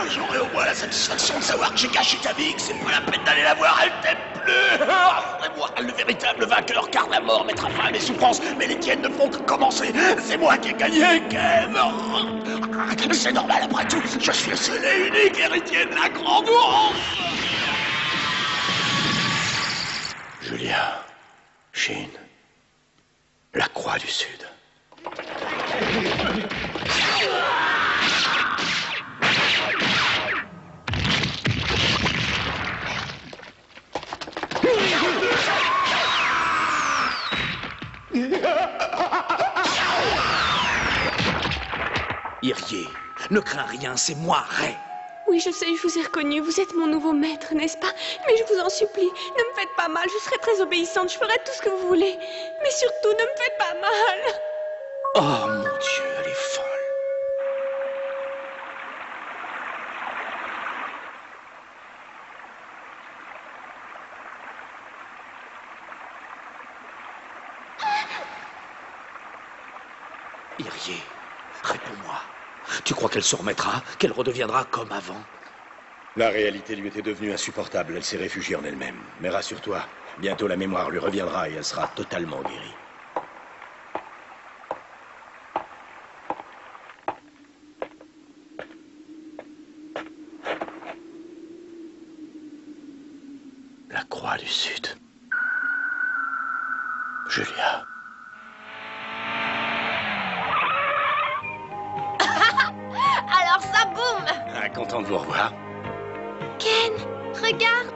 J'aurais au moins la satisfaction de savoir que j'ai caché ta vie, que c'est pas la peine d'aller la voir, elle t'aime plus. C'est moi, le véritable vainqueur, car la mort mettra fin à mes souffrances, mais les tiennes ne font que commencer. C'est moi qui ai gagné, Ken. C'est normal après tout, je suis le seul et unique héritier de la Grande Ourse. Julia, Shin, la Croix du Sud. Irie, ne crains rien, c'est moi, Ray. Oui, je sais, je vous ai reconnu. Vous êtes mon nouveau maître, n'est-ce pas? Mais je vous en supplie, ne me faites pas mal. Je serai très obéissante. Je ferai tout ce que vous voulez. Mais surtout, ne me faites pas mal. Oh mon Dieu, elle est folle. Irie, réponds-moi. Tu crois qu'elle se remettra, qu'elle redeviendra comme avant? La réalité lui était devenue insupportable. Elle s'est réfugiée en elle-même. Mais rassure-toi, bientôt la mémoire lui reviendra et elle sera totalement guérie. La Croix du Sud. Julia. Alors ça boum! Ah, content de vous revoir. Ken, regarde!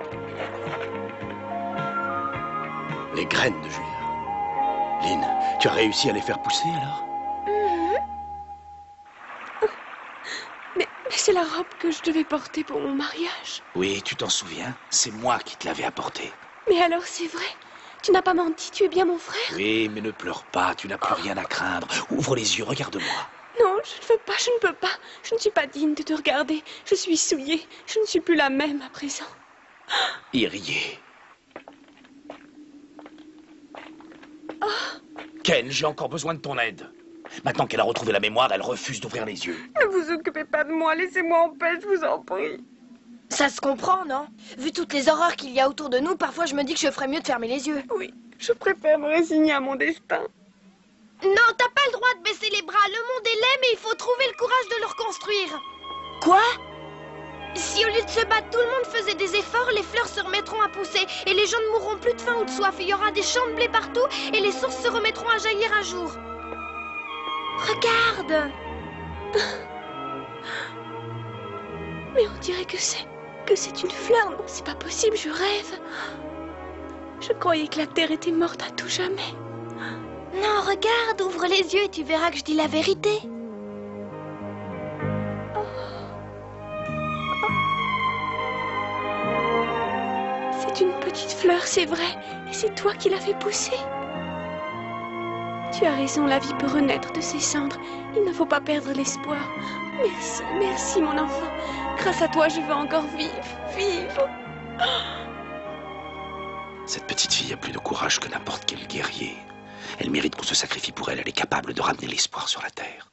Les graines de Julia. Lynn, tu as réussi à les faire pousser alors? Mais c'est la robe que je devais porter pour mon mariage. Oui, tu t'en souviens? C'est moi qui te l'avais apportée. Mais alors c'est vrai? Tu n'as pas menti, tu es bien mon frère? Oui, mais ne pleure pas, tu n'as plus rien à craindre. Ouvre les yeux, regarde-moi. Non, je ne veux pas, je ne peux pas. Je ne suis pas digne de te regarder. Je suis souillée. Je ne suis plus la même à présent. Irie. Ken, j'ai encore besoin de ton aide. Maintenant qu'elle a retrouvé la mémoire, elle refuse d'ouvrir les yeux. Ne vous occupez pas de moi, laissez-moi en paix, je vous en prie. Ça se comprend, non? Vu toutes les horreurs qu'il y a autour de nous, parfois je me dis que je ferais mieux de fermer les yeux. Oui, je préfère me résigner à mon destin. Non, t'as pas le droit de baisser les bras. Le monde est laid, mais il faut trouver le courage de le reconstruire. Quoi? Si au lieu de se battre, tout le monde faisait des efforts, les fleurs se remettront à pousser et les gens ne mourront plus de faim ou de soif. Il y aura des champs de blé partout et les sources se remettront à jaillir un jour. Regarde! Mais on dirait que c'est une fleur. Non, c'est pas possible, je rêve. Je croyais que la terre était morte à tout jamais. Non, regarde, ouvre les yeux et tu verras que je dis la vérité. C'est une petite fleur, c'est vrai. Et c'est toi qui l'as fait pousser. Tu as raison, la vie peut renaître de ses cendres. Il ne faut pas perdre l'espoir. Merci, merci mon enfant. Grâce à toi, je veux encore vivre. Cette petite fille a plus de courage que n'importe quel guerrier. Elle mérite qu'on se sacrifie pour elle. Elle est capable de ramener l'espoir sur la terre.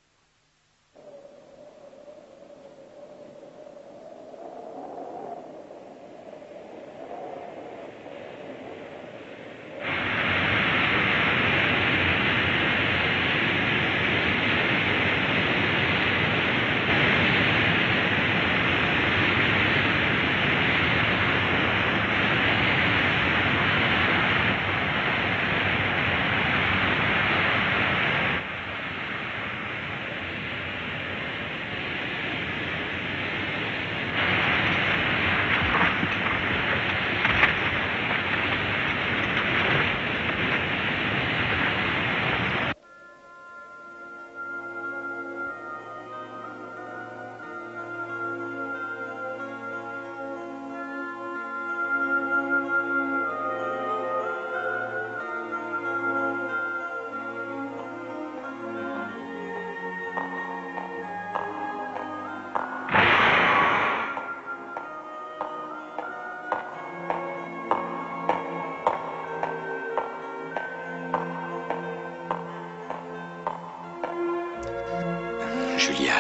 Julia,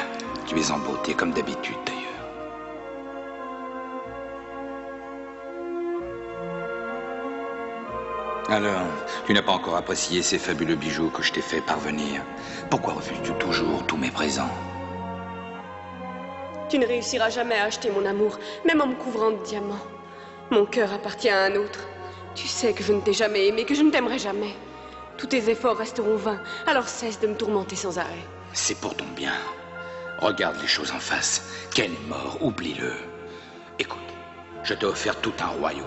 tu es en beauté comme d'habitude d'ailleurs. Alors, tu n'as pas encore apprécié ces fabuleux bijoux que je t'ai fait parvenir. Pourquoi refuses-tu toujours tous mes présents? Tu ne réussiras jamais à acheter mon amour, même en me couvrant de diamants. Mon cœur appartient à un autre. Tu sais que je ne t'ai jamais aimé, que je ne t'aimerai jamais. Tous tes efforts resteront vains, alors cesse de me tourmenter sans arrêt. C'est pour ton bien. Regarde les choses en face. Ken est mort, oublie-le. Écoute, je t'ai offert tout un royaume.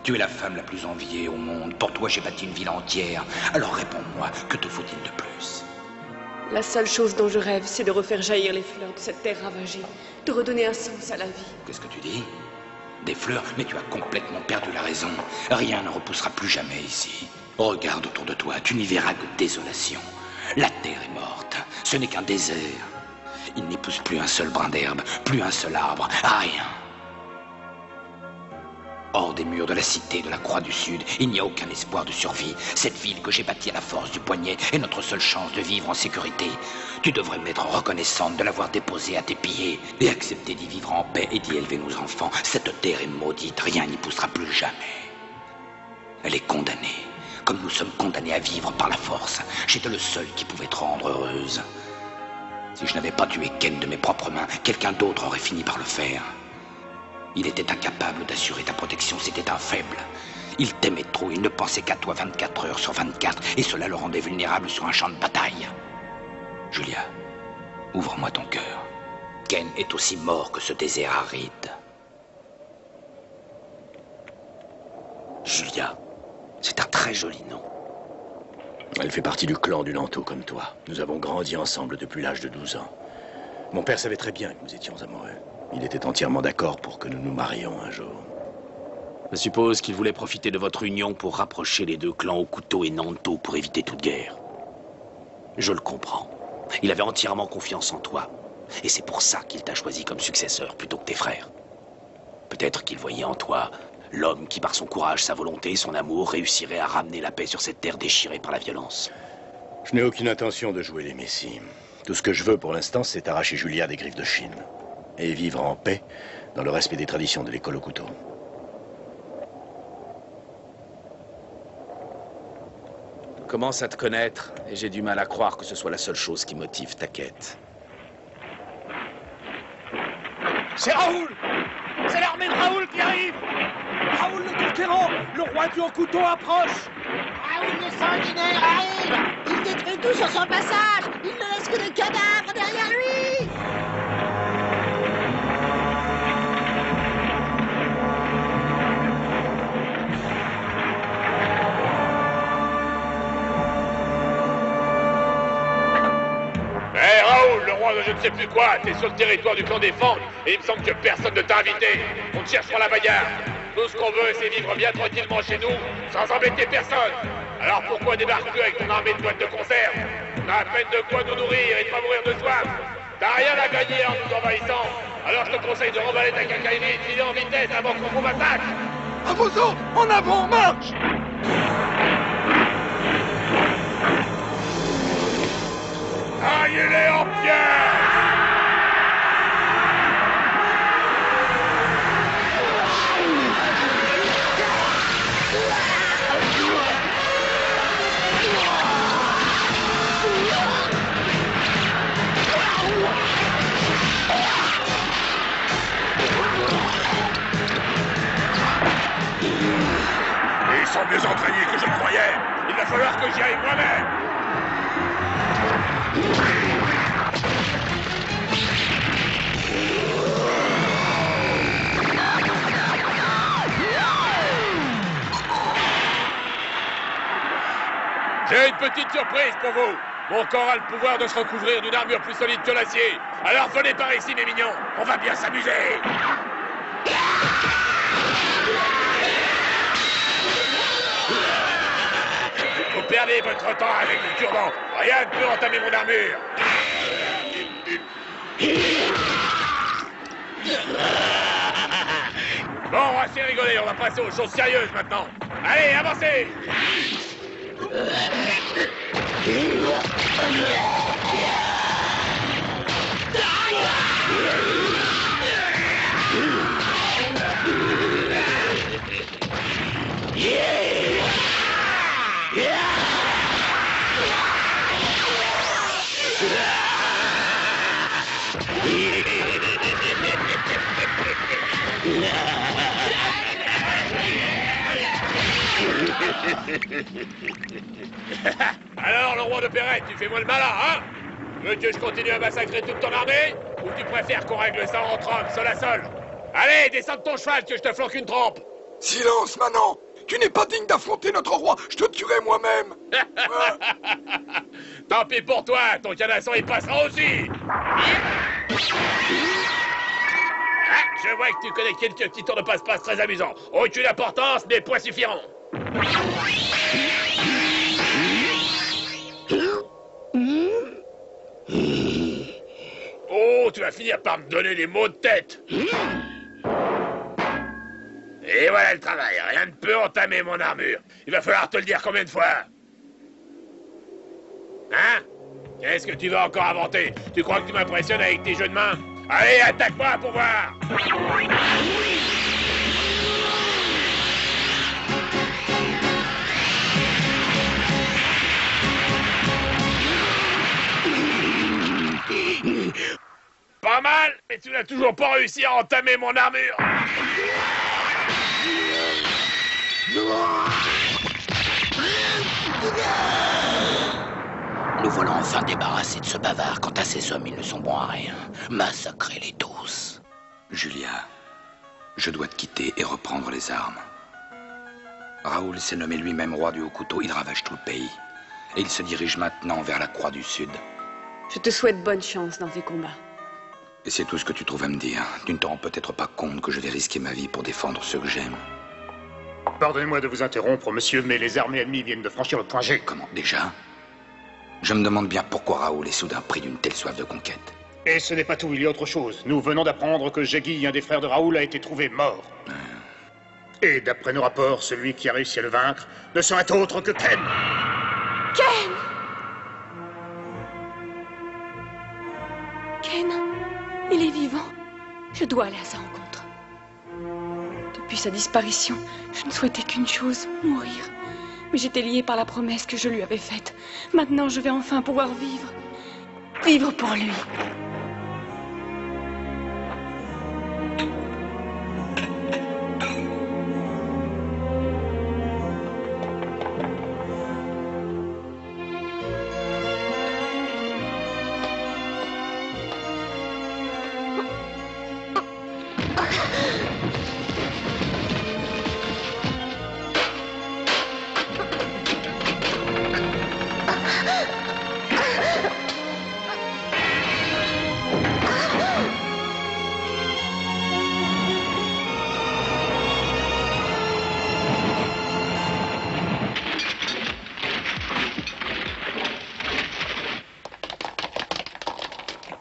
Tu es la femme la plus enviée au monde. Pour toi, j'ai bâti une ville entière. Alors réponds-moi, que te faut-il de plus? La seule chose dont je rêve, c'est de refaire jaillir les fleurs de cette terre ravagée, de redonner un sens à la vie. Qu'est-ce que tu dis? Des fleurs? Mais tu as complètement perdu la raison. Rien ne repoussera plus jamais ici. Regarde autour de toi, tu n'y verras que désolation. La terre est morte, ce n'est qu'un désert. Il n'y pousse plus un seul brin d'herbe, plus un seul arbre, rien. Hors des murs de la cité de la Croix du Sud, il n'y a aucun espoir de survie. Cette ville que j'ai bâtie à la force du poignet est notre seule chance de vivre en sécurité. Tu devrais m'être reconnaissante de l'avoir déposée à tes pieds et accepter d'y vivre en paix et d'y élever nos enfants. Cette terre est maudite, rien n'y poussera plus jamais. Elle est condamnée, comme nous sommes condamnés à vivre par la force. J'étais le seul qui pouvait te rendre heureuse. Si je n'avais pas tué Ken de mes propres mains, quelqu'un d'autre aurait fini par le faire. Il était incapable d'assurer ta protection, c'était un faible. Il t'aimait trop, il ne pensait qu'à toi 24 heures sur 24, et cela le rendait vulnérable sur un champ de bataille. Julia, ouvre-moi ton cœur. Ken est aussi mort que ce désert aride. Julia, c'est un très joli nom. Elle fait partie du clan du Lanto comme toi. Nous avons grandi ensemble depuis l'âge de 12 ans. Mon père savait très bien que nous étions amoureux. Il était entièrement d'accord pour que nous nous marions un jour. Je suppose qu'il voulait profiter de votre union pour rapprocher les deux clans Okuto et Nanto pour éviter toute guerre. Je le comprends. Il avait entièrement confiance en toi. Et c'est pour ça qu'il t'a choisi comme successeur plutôt que tes frères. Peut-être qu'il voyait en toi l'homme qui, par son courage, sa volonté et son amour, réussirait à ramener la paix sur cette terre déchirée par la violence. Je n'ai aucune intention de jouer les messies. Tout ce que je veux pour l'instant, c'est arracher Julia des griffes de Chine. Et vivre en paix dans le respect des traditions de l'école Okuto. Je commence à te connaître et j'ai du mal à croire que ce soit la seule chose qui motive ta quête. C'est Raoul! C'est l'armée de Raoul qui arrive! Raoul le conquérant! Le roi du Okuto approche! Raoul le sanguinaire arrive! Il détruit tout sur son passage! Il ne laisse que des cadavres derrière lui! ne sais plus quoi. T'es sur le territoire du clan des Fangs et il me semble que personne ne t'a invité. On te cherche pour la bagarre. Tout ce qu'on veut, c'est vivre bien tranquillement chez nous, sans embêter personne. Alors pourquoi débarques-tu avec ton armée de boîtes de conserve? On a à peine de quoi nous nourrir et de pas mourir de soif. T'as rien à gagner en nous envahissant. Alors je te conseille de remballer ta cacaille vite, filer en vitesse avant qu'on vous massacre. À vos ordres, en avant, marche! Taillez-les en pierre! Ils sont mieux entraînés que je le croyais. Il va falloir que j'y aille moi-même. J'ai une petite surprise pour vous. Mon corps a le pouvoir de se recouvrir d'une armure plus solide que l'acier. Alors venez par ici, mes mignons. On va bien s'amuser. Vous perdez votre temps avec le turban. Rien ne peut entamer mon armure. Bon, assez rigolé, on va passer aux choses sérieuses maintenant. Allez, avancez! Alors, le roi de Perrette, tu fais moi le malin, hein? Veux que je continue à massacrer toute ton armée? Ou tu préfères qu'on règle ça entre hommes, seul à seul? Allez, descends de ton cheval que je te flanque une trempe! Silence, Manon! Tu n'es pas digne d'affronter notre roi, je te tuerai moi-même! Tant pis pour toi, ton canasson il passera aussi! Ah, je vois que tu connais quelques petits tours de passe-passe très amusants. Aucune importance, mais points suffiront. Oh, tu vas finir par me donner des maux de tête. Et voilà le travail, rien ne peut entamer mon armure. Il va falloir te le dire combien de fois? Hein? Qu'est-ce que tu vas encore inventer? Tu crois que tu m'impressionnes avec tes jeux de main? Allez, attaque-moi pour voir! Pas mal, mais tu n'as toujours pas réussi à entamer mon armure! Nous voilà enfin débarrassés de ce bavard. Quant à ces hommes, ils ne sont bons à rien. Massacrez-les tous. Julia, je dois te quitter et reprendre les armes. Raoul s'est nommé lui-même roi du Haut-Couteau. Il ravage tout le pays. Et il se dirige maintenant vers la Croix du Sud. Je te souhaite bonne chance dans tes combats. Et c'est tout ce que tu trouves à me dire. Tu ne te rends peut-être pas compte que je vais risquer ma vie pour défendre ceux que j'aime. Pardonnez-moi de vous interrompre, monsieur, mais les armées ennemies viennent de franchir le point G. Comment, déjà? Je me demande bien pourquoi Raoul est soudain pris d'une telle soif de conquête. Et ce n'est pas tout, il y a autre chose. Nous venons d'apprendre que Jaggi, un des frères de Raoul, a été trouvé mort. Et d'après nos rapports, celui qui a réussi à le vaincre ne serait autre que Ken. Ken! Ken, il est vivant. Je dois aller à sa rencontre. Depuis sa disparition, je ne souhaitais qu'une chose, mourir. Mais j'étais liée par la promesse que je lui avais faite. Maintenant, je vais enfin pouvoir vivre. Vivre pour lui.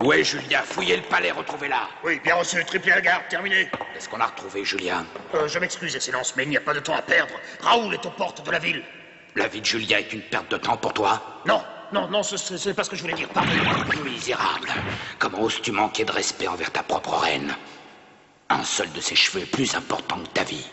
Où est Julia? Fouillez le palais, retrouvez-la. Oui, bien reçu, triplé à la garde, terminé. Est-ce qu'on a retrouvé Julia? Je m'excuse, Excellence, mais il n'y a pas de temps à perdre. Raoul est aux portes de la ville. La vie de Julia est une perte de temps pour toi? Non, c'est pas ce que je voulais dire, pardon. Misérable. Comment oses-tu manquer de respect envers ta propre reine? Un seul de ses cheveux est plus important que ta vie.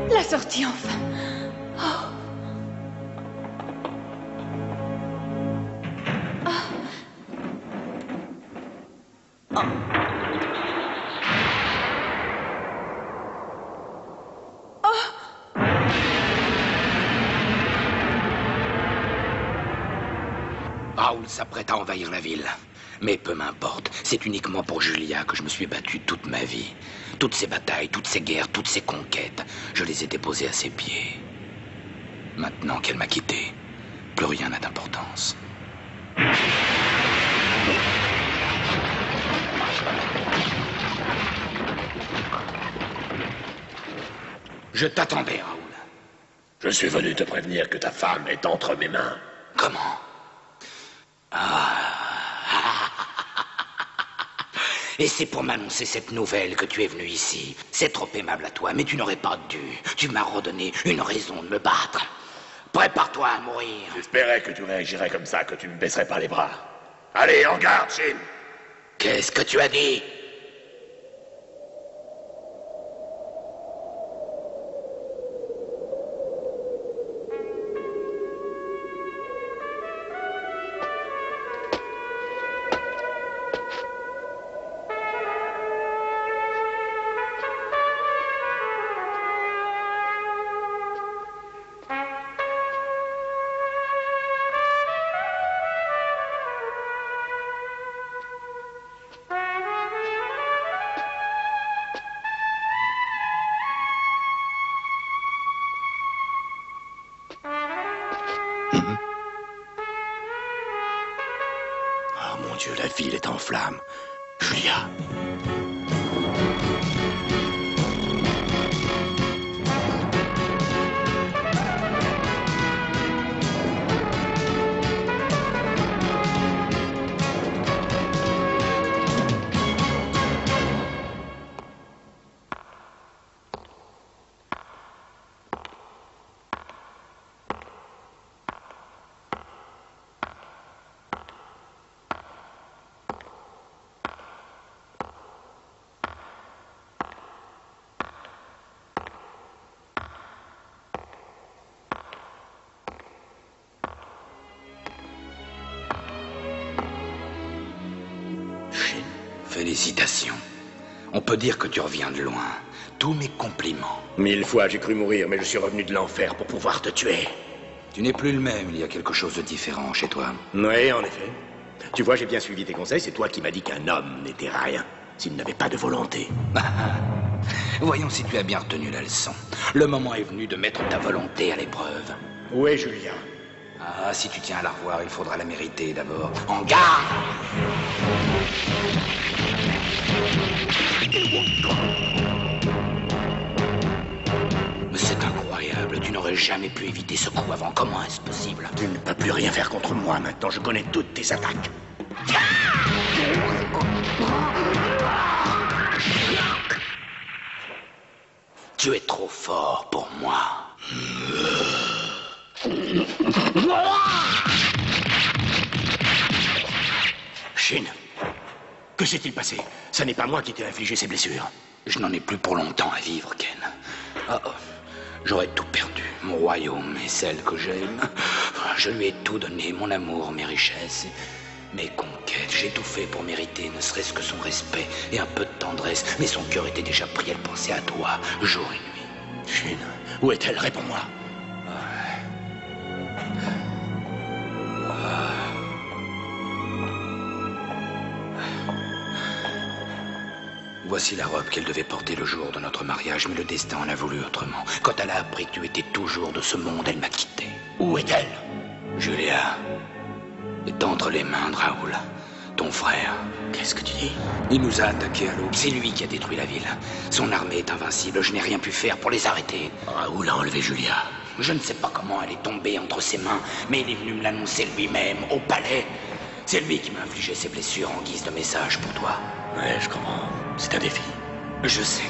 La sortie, enfin. Oh. Oh. Oh. Oh. Raoul s'apprête à envahir la ville. Mais peu m'importe, c'est uniquement pour Julia que je me suis battu toute ma vie. Toutes ces batailles, toutes ces guerres, toutes ces conquêtes, je les ai déposées à ses pieds. Maintenant qu'elle m'a quitté, plus rien n'a d'importance. Je t'attendais, Raoul. Je suis venu te prévenir que ta femme est entre mes mains. Comment? Et c'est pour m'annoncer cette nouvelle que tu es venu ici. C'est trop aimable à toi, mais tu n'aurais pas dû. Tu m'as redonné une raison de me battre. Prépare-toi à mourir. J'espérais que tu réagirais comme ça, que tu me baisserais pas les bras. Allez, en garde, Shin. Qu'est-ce que tu as dit? Oh mon Dieu, la ville est en flammes. Julia. Félicitations. On peut dire que tu reviens de loin. Tous mes compliments. 1000 fois j'ai cru mourir, mais je suis revenu de l'enfer pour pouvoir te tuer. Tu n'es plus le même, il y a quelque chose de différent chez toi. Oui, en effet. Tu vois, j'ai bien suivi tes conseils, c'est toi qui m'as dit qu'un homme n'était rien, s'il n'avait pas de volonté. Voyons si tu as bien retenu la leçon. Le moment est venu de mettre ta volonté à l'épreuve. Où est Julia? Ah, si tu tiens à la revoir, il faudra la mériter d'abord. En garde! Mais c'est incroyable, tu n'aurais jamais pu éviter ce coup avant. Comment est-ce possible? Tu ne peux plus rien faire contre moi maintenant, je connais toutes tes attaques. Tu es trop fort pour moi. Shin, que s'est-il passé? Ça n'est pas moi qui t'ai infligé ces blessures. Je n'en ai plus pour longtemps à vivre, Ken. Oh, j'aurais tout perdu. Mon royaume et celle que j'aime. Je lui ai tout donné, mon amour, mes richesses, mes conquêtes. J'ai tout fait pour mériter, ne serait-ce que son respect et un peu de tendresse. Mais son cœur était déjà pris, elle pensait à toi, jour et nuit. Shin, où est-elle? Réponds-moi. Voici la robe qu'elle devait porter le jour de notre mariage, mais le destin en a voulu autrement. Quand elle a appris que tu étais toujours de ce monde, elle m'a quitté. Où est-elle? Julia est entre les mains de Raoul, ton frère. Qu'est-ce que tu dis? Il nous a attaqués à l'aube. C'est lui qui a détruit la ville. Son armée est invincible. Je n'ai rien pu faire pour les arrêter. Raoul a enlevé Julia. Je ne sais pas comment elle est tombée entre ses mains, mais il est venu me l'annoncer lui-même, au palais. C'est lui qui m'a infligé ses blessures en guise de message pour toi. Ouais, je comprends. C'est un défi. Je sais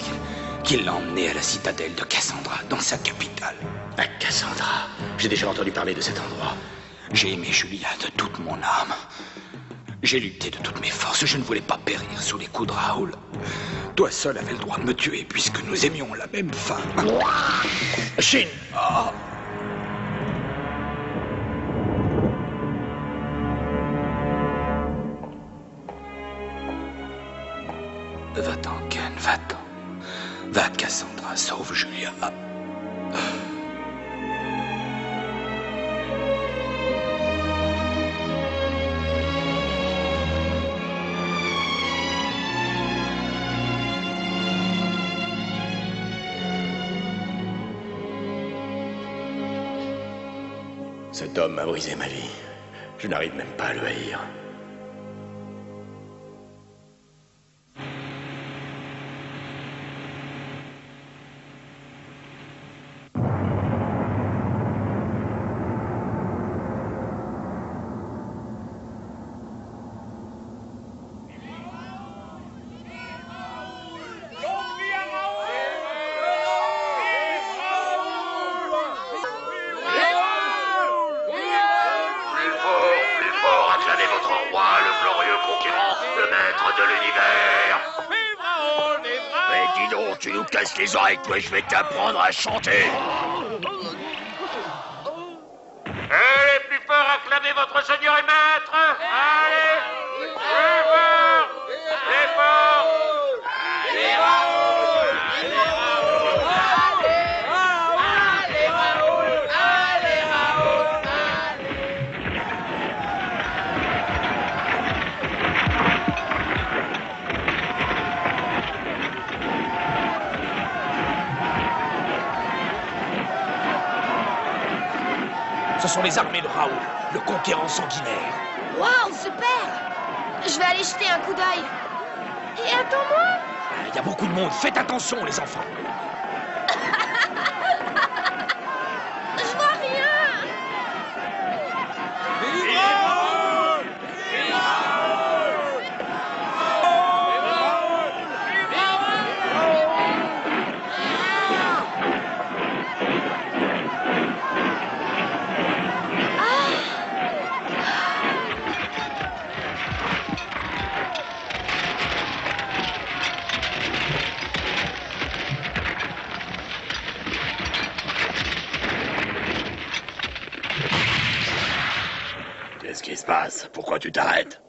qu'il l'a emmené à la citadelle de Cassandra, dans sa capitale. À Cassandra? J'ai déjà entendu parler de cet endroit. J'ai aimé Julia de toute mon âme. J'ai lutté de toutes mes forces. Je ne voulais pas périr sous les coups de Raoul. Toi seul avais le droit de me tuer, puisque nous aimions la même femme. Shin! Oh. Va-t'en, Ken, va-t'en. Va, Cassandra, sauve Julia. Cet homme m'a brisé ma vie. Je n'arrive même pas à le haïr. Tu nous casses les oreilles, toi, je vais t'apprendre à chanter. Allez, plus fort, acclamez votre seigneur et maître. Allez, plus fort, plus fort. Allez, Raoul. Allez, Raoul. Allez, Raoul. Allez, Raoul. Ce sont les armées de Raoul, le conquérant sanguinaire. Waouh, super! Je vais aller jeter un coup d'œil. Et attends-moi! Il y a beaucoup de monde, faites attention les enfants. Je vois rien! Qu'est-ce qui se passe? Pourquoi tu t'arrêtes?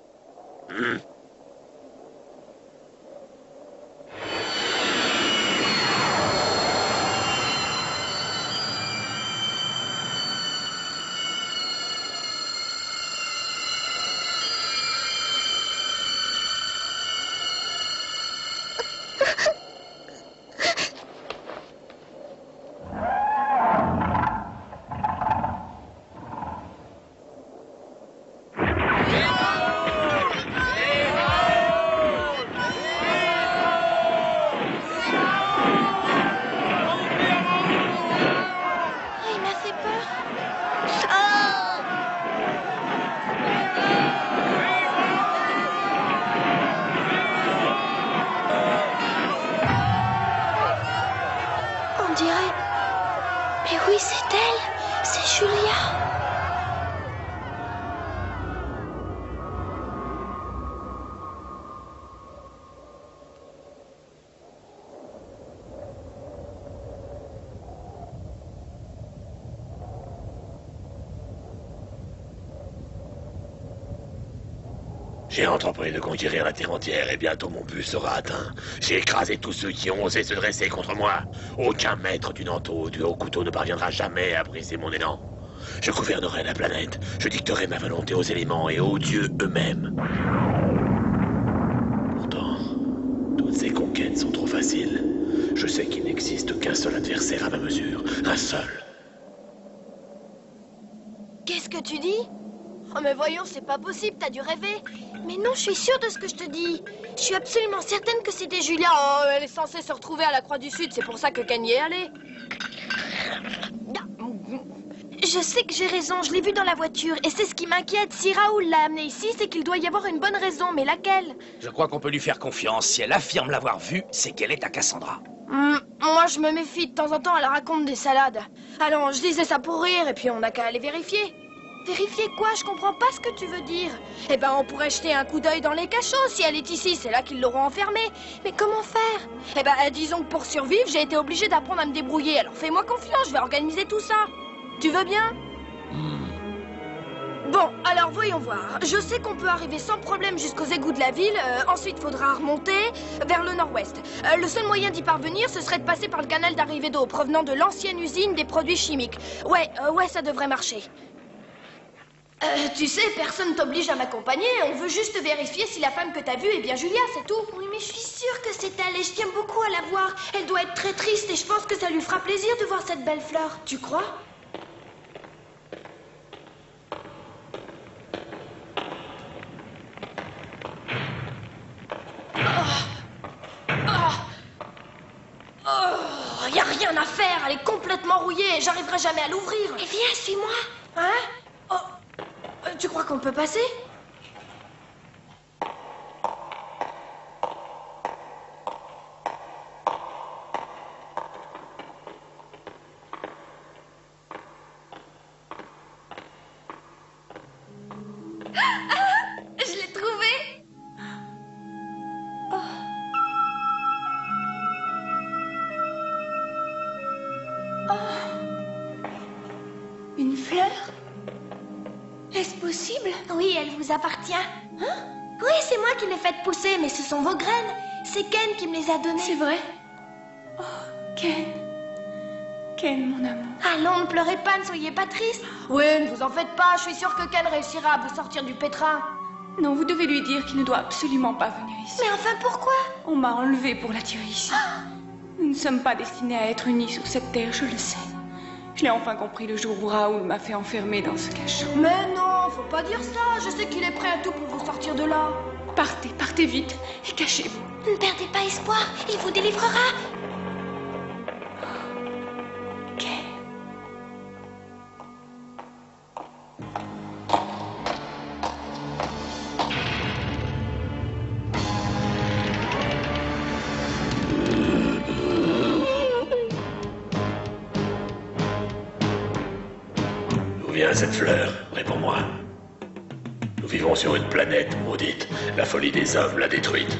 J'ai entrepris de conquérir la Terre entière et bientôt mon but sera atteint. J'ai écrasé tous ceux qui ont osé se dresser contre moi. Aucun maître du Nanto, du haut couteau ne parviendra jamais à briser mon élan. Je gouvernerai la planète, je dicterai ma volonté aux éléments et aux dieux eux-mêmes. Pourtant, toutes ces conquêtes sont trop faciles. Je sais qu'il n'existe qu'un seul adversaire à ma mesure, un seul. Qu'est-ce que tu dis? Oh mais voyons, c'est pas possible, t'as dû rêver. Mais non, je suis sûre de ce que je te dis. Je suis absolument certaine que c'était Julia. Oh, elle est censée se retrouver à la Croix du Sud, c'est pour ça que Ken y est allé. Je sais que j'ai raison, je l'ai vu dans la voiture. Et c'est ce qui m'inquiète. Si Raoul l'a amené ici, c'est qu'il doit y avoir une bonne raison. Mais laquelle? Je crois qu'on peut lui faire confiance. Si elle affirme l'avoir vue, c'est qu'elle est à Cassandra. Moi, je me méfie. De temps en temps, elle raconte des salades. Allons, je disais ça pour rire, et puis on n'a qu'à aller vérifier. Vérifier quoi? Je comprends pas ce que tu veux dire. Eh ben, on pourrait jeter un coup d'œil dans les cachots. Si elle est ici, c'est là qu'ils l'auront enfermée. Mais comment faire? Eh ben, disons que pour survivre, j'ai été obligée d'apprendre à me débrouiller. Alors fais-moi confiance, je vais organiser tout ça. Tu veux bien? Bon, alors voyons voir. Je sais qu'on peut arriver sans problème jusqu'aux égouts de la ville. Ensuite, faudra remonter vers le nord-ouest. Le seul moyen d'y parvenir, ce serait de passer par le canal d'arrivée d'eau provenant de l'ancienne usine des produits chimiques. Ouais, ça devrait marcher. Tu sais, personne t'oblige à m'accompagner. On veut juste vérifier si la femme que t'as vue est bien Julia, c'est tout. Oui, mais je suis sûre que c'est elle et je tiens beaucoup à la voir. Elle doit être très triste et je pense que ça lui fera plaisir de voir cette belle fleur. Tu crois? Y a rien à faire, elle est complètement rouillée. J'arriverai jamais à l'ouvrir. Eh viens, suis-moi. Hein? Tu crois qu'on peut passer? Je l'ai trouvé. Une fleur? Est-ce possible? Oui, elle vous appartient. Hein? Oui, c'est moi qui l'ai faite pousser, mais ce sont vos graines. C'est Ken qui me les a données. C'est vrai? Oh, Ken. Ken, mon amour. Allons, ne pleurez pas, ne soyez pas triste. Oui, ne vous en faites pas, je suis sûre que Ken réussira à vous sortir du pétrin. Non, vous devez lui dire qu'il ne doit absolument pas venir ici. Mais enfin, pourquoi? On m'a enlevée pour l'attirer ici. Nous ne sommes pas destinés à être unis sur cette terre, je le sais. Je l'ai enfin compris le jour où Raoul m'a fait enfermer dans ce cachot. Mais non, faut pas dire ça. Je sais qu'il est prêt à tout pour vous sortir de là. Partez, partez vite et cachez-vous. Ne perdez pas espoir, il vous délivrera. Ken. D'où vient cette fleur? Réponds-moi. Nous vivons sur une planète maudite. La folie des hommes l'a détruite.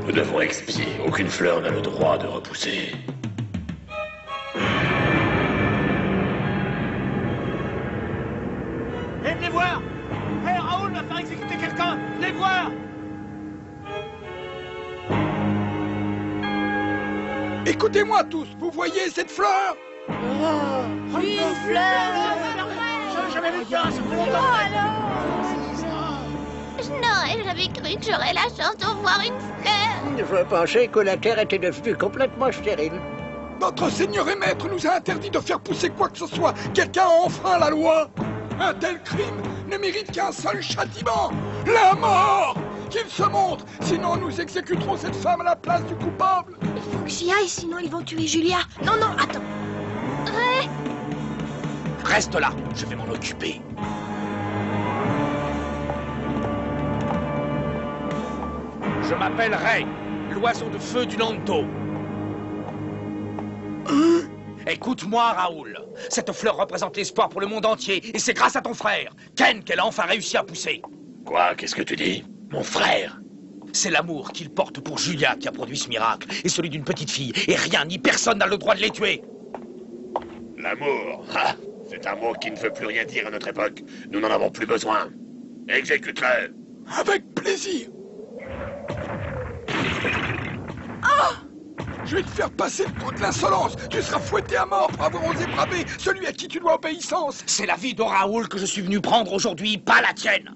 Nous devons expier. Aucune fleur n'a le droit de repousser. Venez voir. Hé, Raoul va faire exécuter quelqu'un. Venez voir. Écoutez-moi tous, vous voyez cette fleur? Oui, une fleur. J'ai jamais vu ça, c'est trop longtemps. Non, j'avais cru que j'aurais la chance de voir une fleur. Je pensais que la Terre était devenue complètement stérile. Notre Seigneur et Maître nous a interdit de faire pousser quoi que ce soit. Quelqu'un a enfreint la loi. Un tel crime ne mérite qu'un seul châtiment, la mort. Qu'il se montre, sinon nous exécuterons cette femme à la place du coupable. Il faut que j'y aille, sinon ils vont tuer Julia. Non, non, attends. Reste là, je vais m'en occuper. Je m'appelle Ray, l'oiseau de feu du Nanto. Écoute-moi, Raoul. Cette fleur représente l'espoir pour le monde entier, et c'est grâce à ton frère, Ken, qu'elle a enfin réussi à pousser. Quoi? Qu'est-ce que tu dis? Mon frère? C'est l'amour qu'il porte pour Julia qui a produit ce miracle, et celui d'une petite fille, et rien ni personne n'a le droit de les tuer. L'amour? Ah, c'est un mot qui ne veut plus rien dire à notre époque. Nous n'en avons plus besoin. Exécute-le. Avec plaisir. plaisir. Oh! Je vais te faire passer le coup de l'insolence. Tu seras fouetté à mort pour avoir osé braver celui à qui tu dois obéissance. C'est la vie de Raoul que je suis venu prendre aujourd'hui, pas la tienne.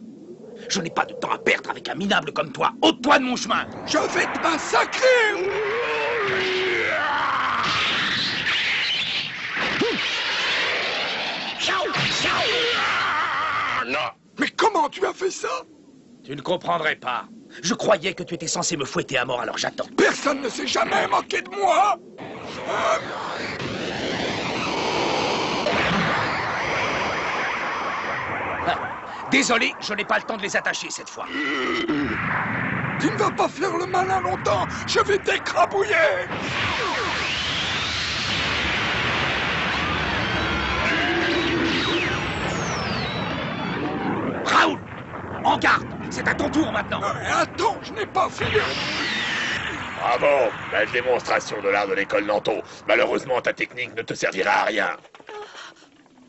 Je n'ai pas de temps à perdre avec un minable comme toi. Ôte-toi de mon chemin. Je vais te massacrer. Non. Mais comment tu as fait ça? Tu ne comprendrais pas. Je croyais que tu étais censé me fouetter à mort, alors j'attends. Personne ne s'est jamais moqué de moi. Désolé, je n'ai pas le temps de les attacher cette fois. Tu ne vas pas faire le malin longtemps. Je vais t'écrabouiller. Raoul, en garde. C'est à ton tour maintenant. Attends, je n'ai pas fini. Bravo, belle démonstration de l'art de l'école Nanto. Malheureusement, ta technique ne te servira à rien.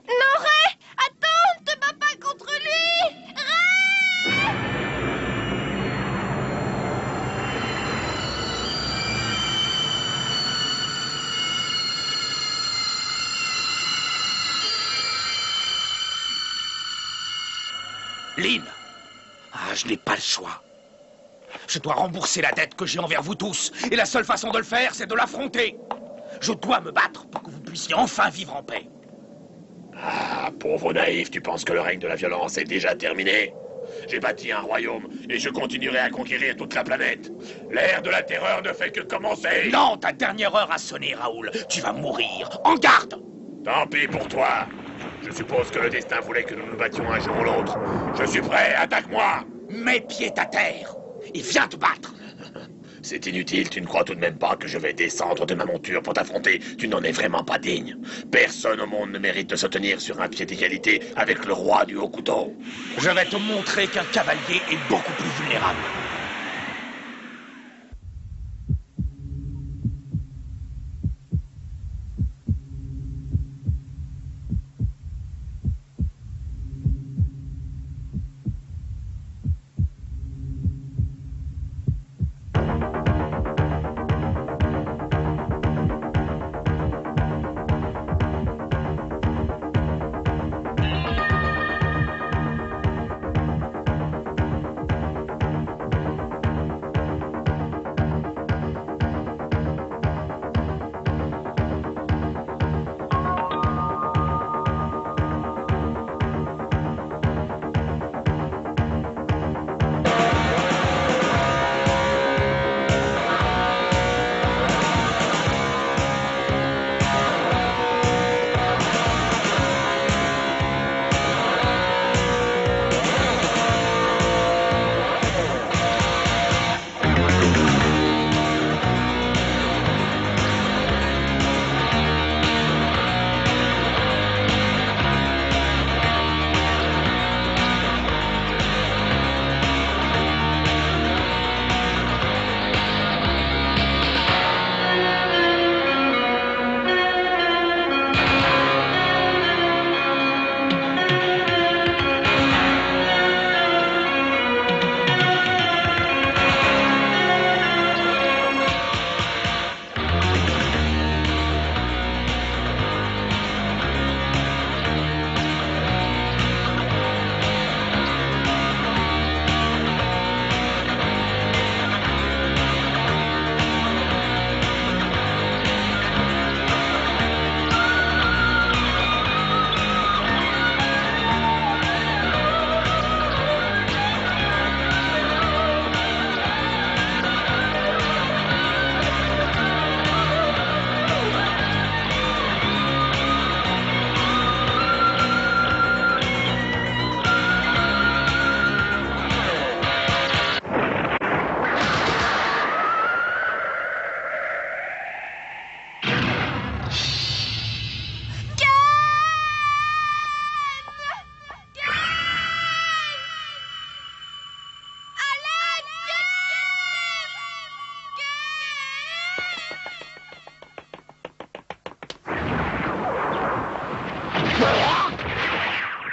Non, Ray! Attends, ne te bats pas contre lui! Ray! Lynn. Ah, je n'ai pas le choix. Je dois rembourser la dette que j'ai envers vous tous. Et la seule façon de le faire, c'est de l'affronter. Je dois me battre pour que vous puissiez enfin vivre en paix. Ah, pauvre naïf, tu penses que le règne de la violence est déjà terminé? J'ai bâti un royaume et je continuerai à conquérir toute la planète. L'ère de la terreur ne fait que commencer. Non, ta dernière heure a sonné, Raoul. Tu vas mourir. En garde! Tant pis pour toi. Je suppose que le destin voulait que nous nous battions un jour ou l'autre. Je suis prêt, attaque-moi! Mets pied à terre et viens te battre. C'est inutile, tu ne crois tout de même pas que je vais descendre de ma monture pour t'affronter. Tu n'en es vraiment pas digne. Personne au monde ne mérite de se tenir sur un pied d'égalité avec le roi du haut couteau. Je vais te montrer qu'un cavalier est beaucoup plus vulnérable.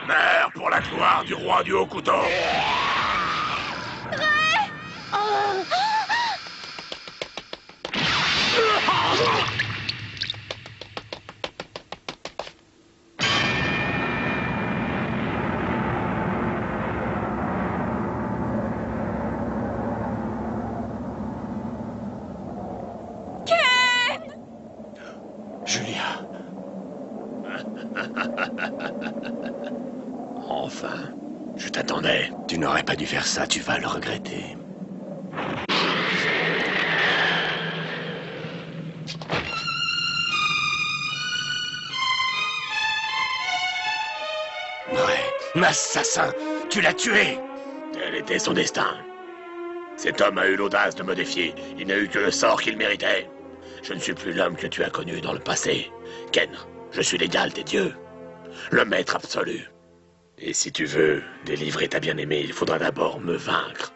Meurs pour la gloire du roi du haut couteau. Ray! t'attendais. Tu n'aurais pas dû faire ça, tu vas le regretter. Ouais, assassin, tu l'as tué. Tel était son destin. Cet homme a eu l'audace de me défier. Il n'a eu que le sort qu'il méritait. Je ne suis plus l'homme que tu as connu dans le passé. Ken, je suis l'égal des dieux. Le maître absolu. Et si tu veux délivrer ta bien-aimée, il faudra d'abord me vaincre.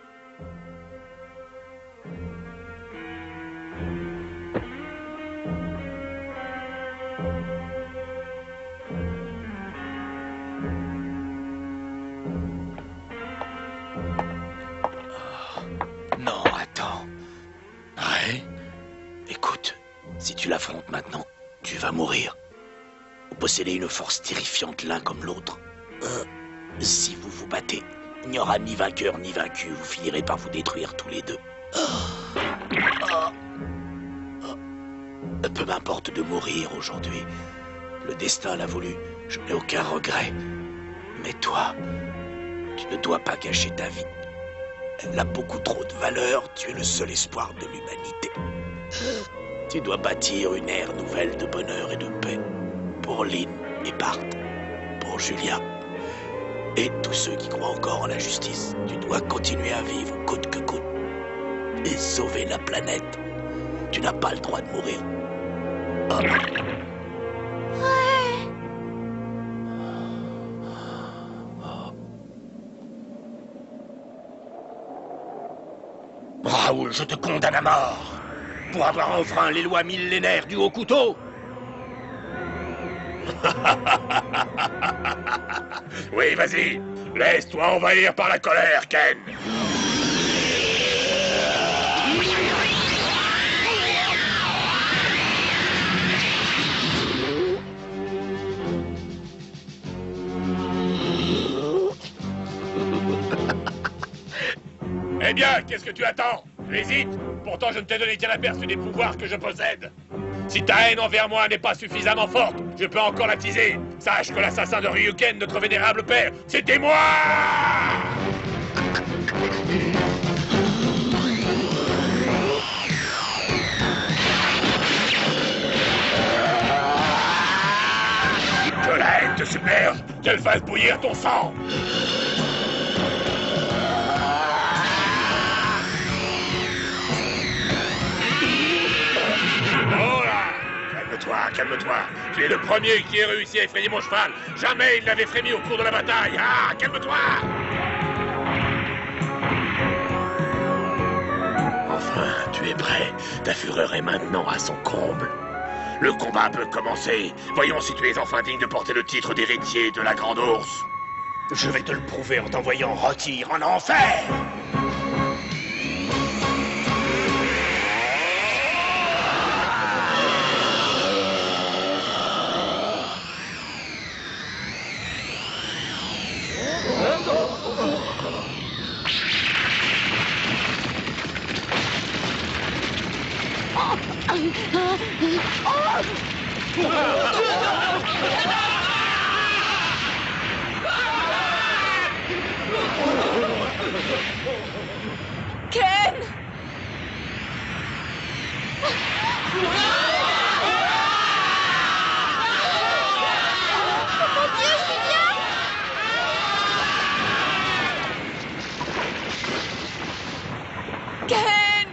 Non, attends. Ouais. Écoute, si tu l'affrontes maintenant, tu vas mourir. Vous possédez une force terrifiante l'un comme l'autre. Si vous vous battez, il n'y aura ni vainqueur ni vaincu. Vous finirez par vous détruire tous les deux. Peu m'importe de mourir aujourd'hui. Le destin l'a voulu. Je n'ai aucun regret. Mais toi, tu ne dois pas gâcher ta vie. Elle a beaucoup trop de valeur. Tu es le seul espoir de l'humanité. Tu dois bâtir une ère nouvelle de bonheur et de paix. Pour Lynn et Bart. Pour Julia. Et tous ceux qui croient encore en la justice. Tu dois continuer à vivre coûte que coûte. Et sauver la planète. Tu n'as pas le droit de mourir. Raoul, je te condamne à mort. Pour avoir enfreint les lois millénaires du haut couteau. Oui, vas-y. Laisse-toi envahir par la colère, Ken. Eh bien, qu'est-ce que tu attends? Tu hésites? Pourtant, je ne t'ai donné qu'à l'aperçu des pouvoirs que je possède. Si ta haine envers moi n'est pas suffisamment forte, je peux encore l'attiser. Sache que l'assassin de Ryuken, notre vénérable père, c'était moi! Que la haine te submerge, qu'elle fasse bouillir ton sang. Calme-toi. Tu es le premier qui ait réussi à effrayer mon cheval. Jamais il n'avait frémi au cours de la bataille. Ah, calme-toi! Enfin, tu es prêt. Ta fureur est maintenant à son comble. Le combat peut commencer. Voyons si tu es enfin digne de porter le titre d'héritier de la Grande Ourse. Je vais te le prouver en t'envoyant rôtir en enfer. Ken! Mon Dieu, Julia! Ken!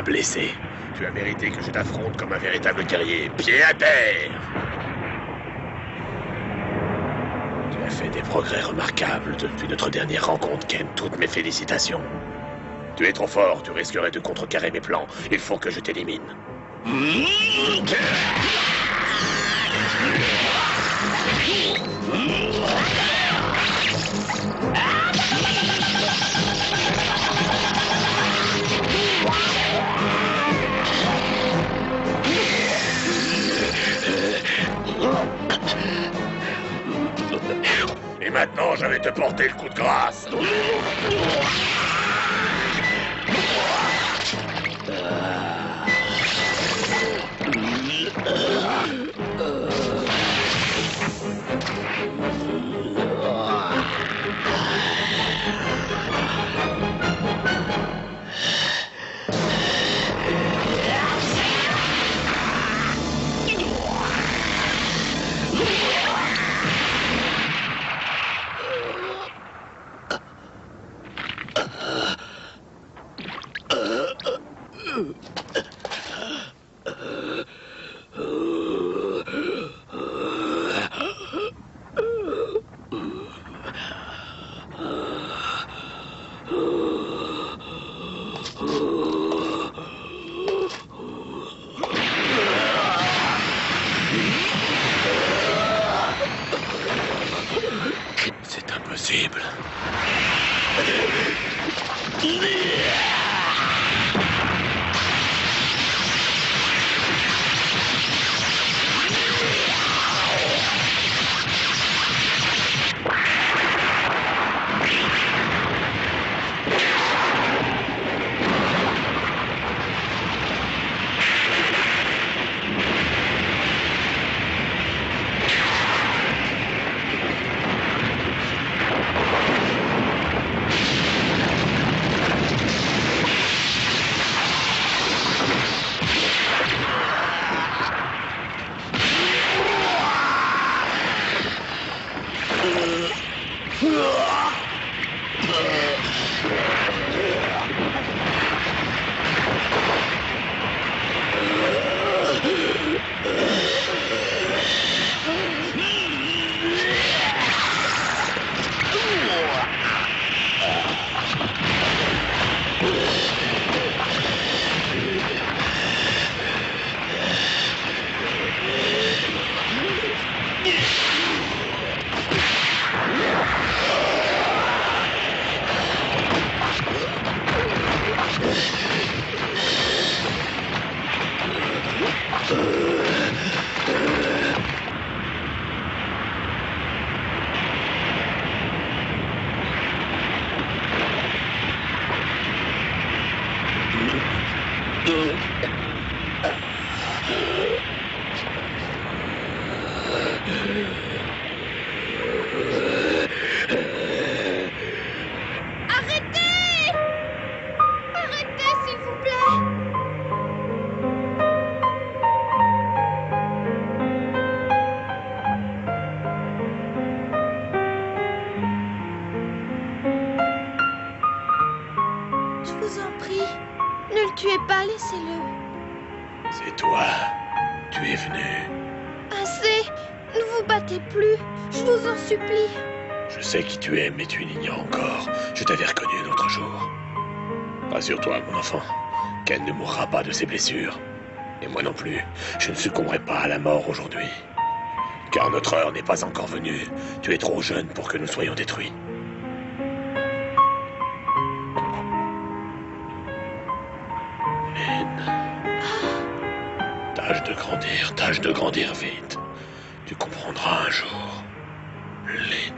blessé. Tu as mérité que je t'affronte comme un véritable guerrier, pied à terre. Tu as fait des progrès remarquables depuis notre dernière rencontre, Ken. Toutes mes félicitations. Tu es trop fort, tu risquerais de contrecarrer mes plans. Il faut que je t'élimine. Et maintenant, je vais te porter le coup de grâce. C'est impossible. Laissez-le. C'est toi. Tu es venu. Assez. Ne vous battez plus. Je vous en supplie. Je sais qui tu es, mais tu l'ignores encore. Je t'avais reconnu l'autre jour. Rassure-toi, mon enfant. Ken ne mourra pas de ses blessures. Et moi non plus. Je ne succomberai pas à la mort aujourd'hui. Car notre heure n'est pas encore venue. Tu es trop jeune pour que nous soyons détruits. Tâche de grandir vite. Tu comprendras un jour. Lynn.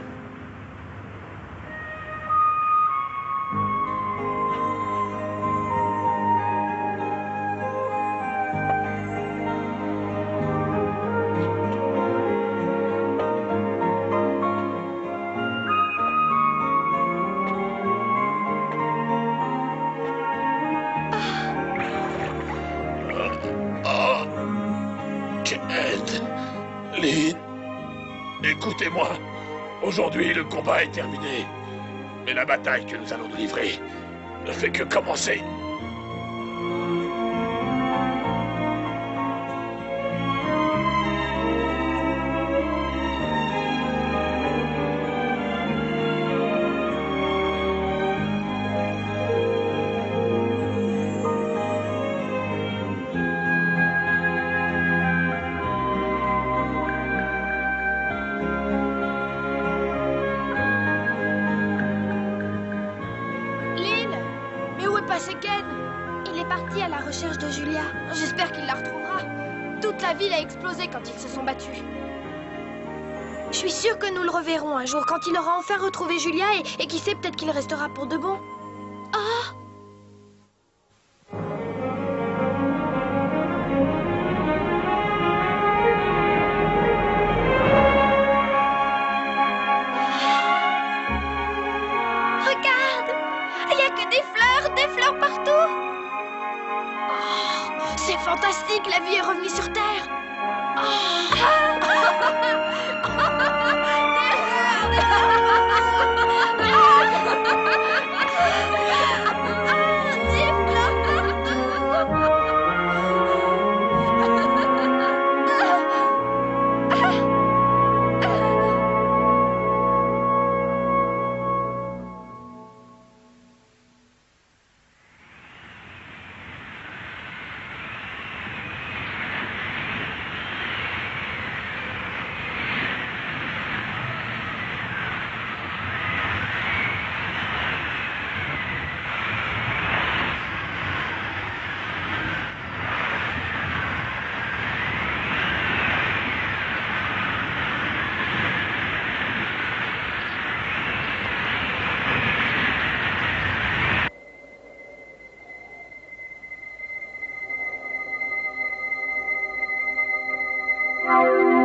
Lynn, écoutez-moi. Aujourd'hui, le combat est terminé. Mais la bataille que nous allons nous livrer ne fait que commencer. la recherche de Julia. J'espère qu'il la retrouvera. Toute la ville a explosé quand ils se sont battus. Je suis sûre que nous le reverrons un jour quand il aura enfin retrouvé Julia et qui sait, peut-être qu'il restera pour de bon. Oh! Regarde! Il n'y a que des fleurs partout! Oh, c'est fantastique, la vie est revenue sur Terre! Bye.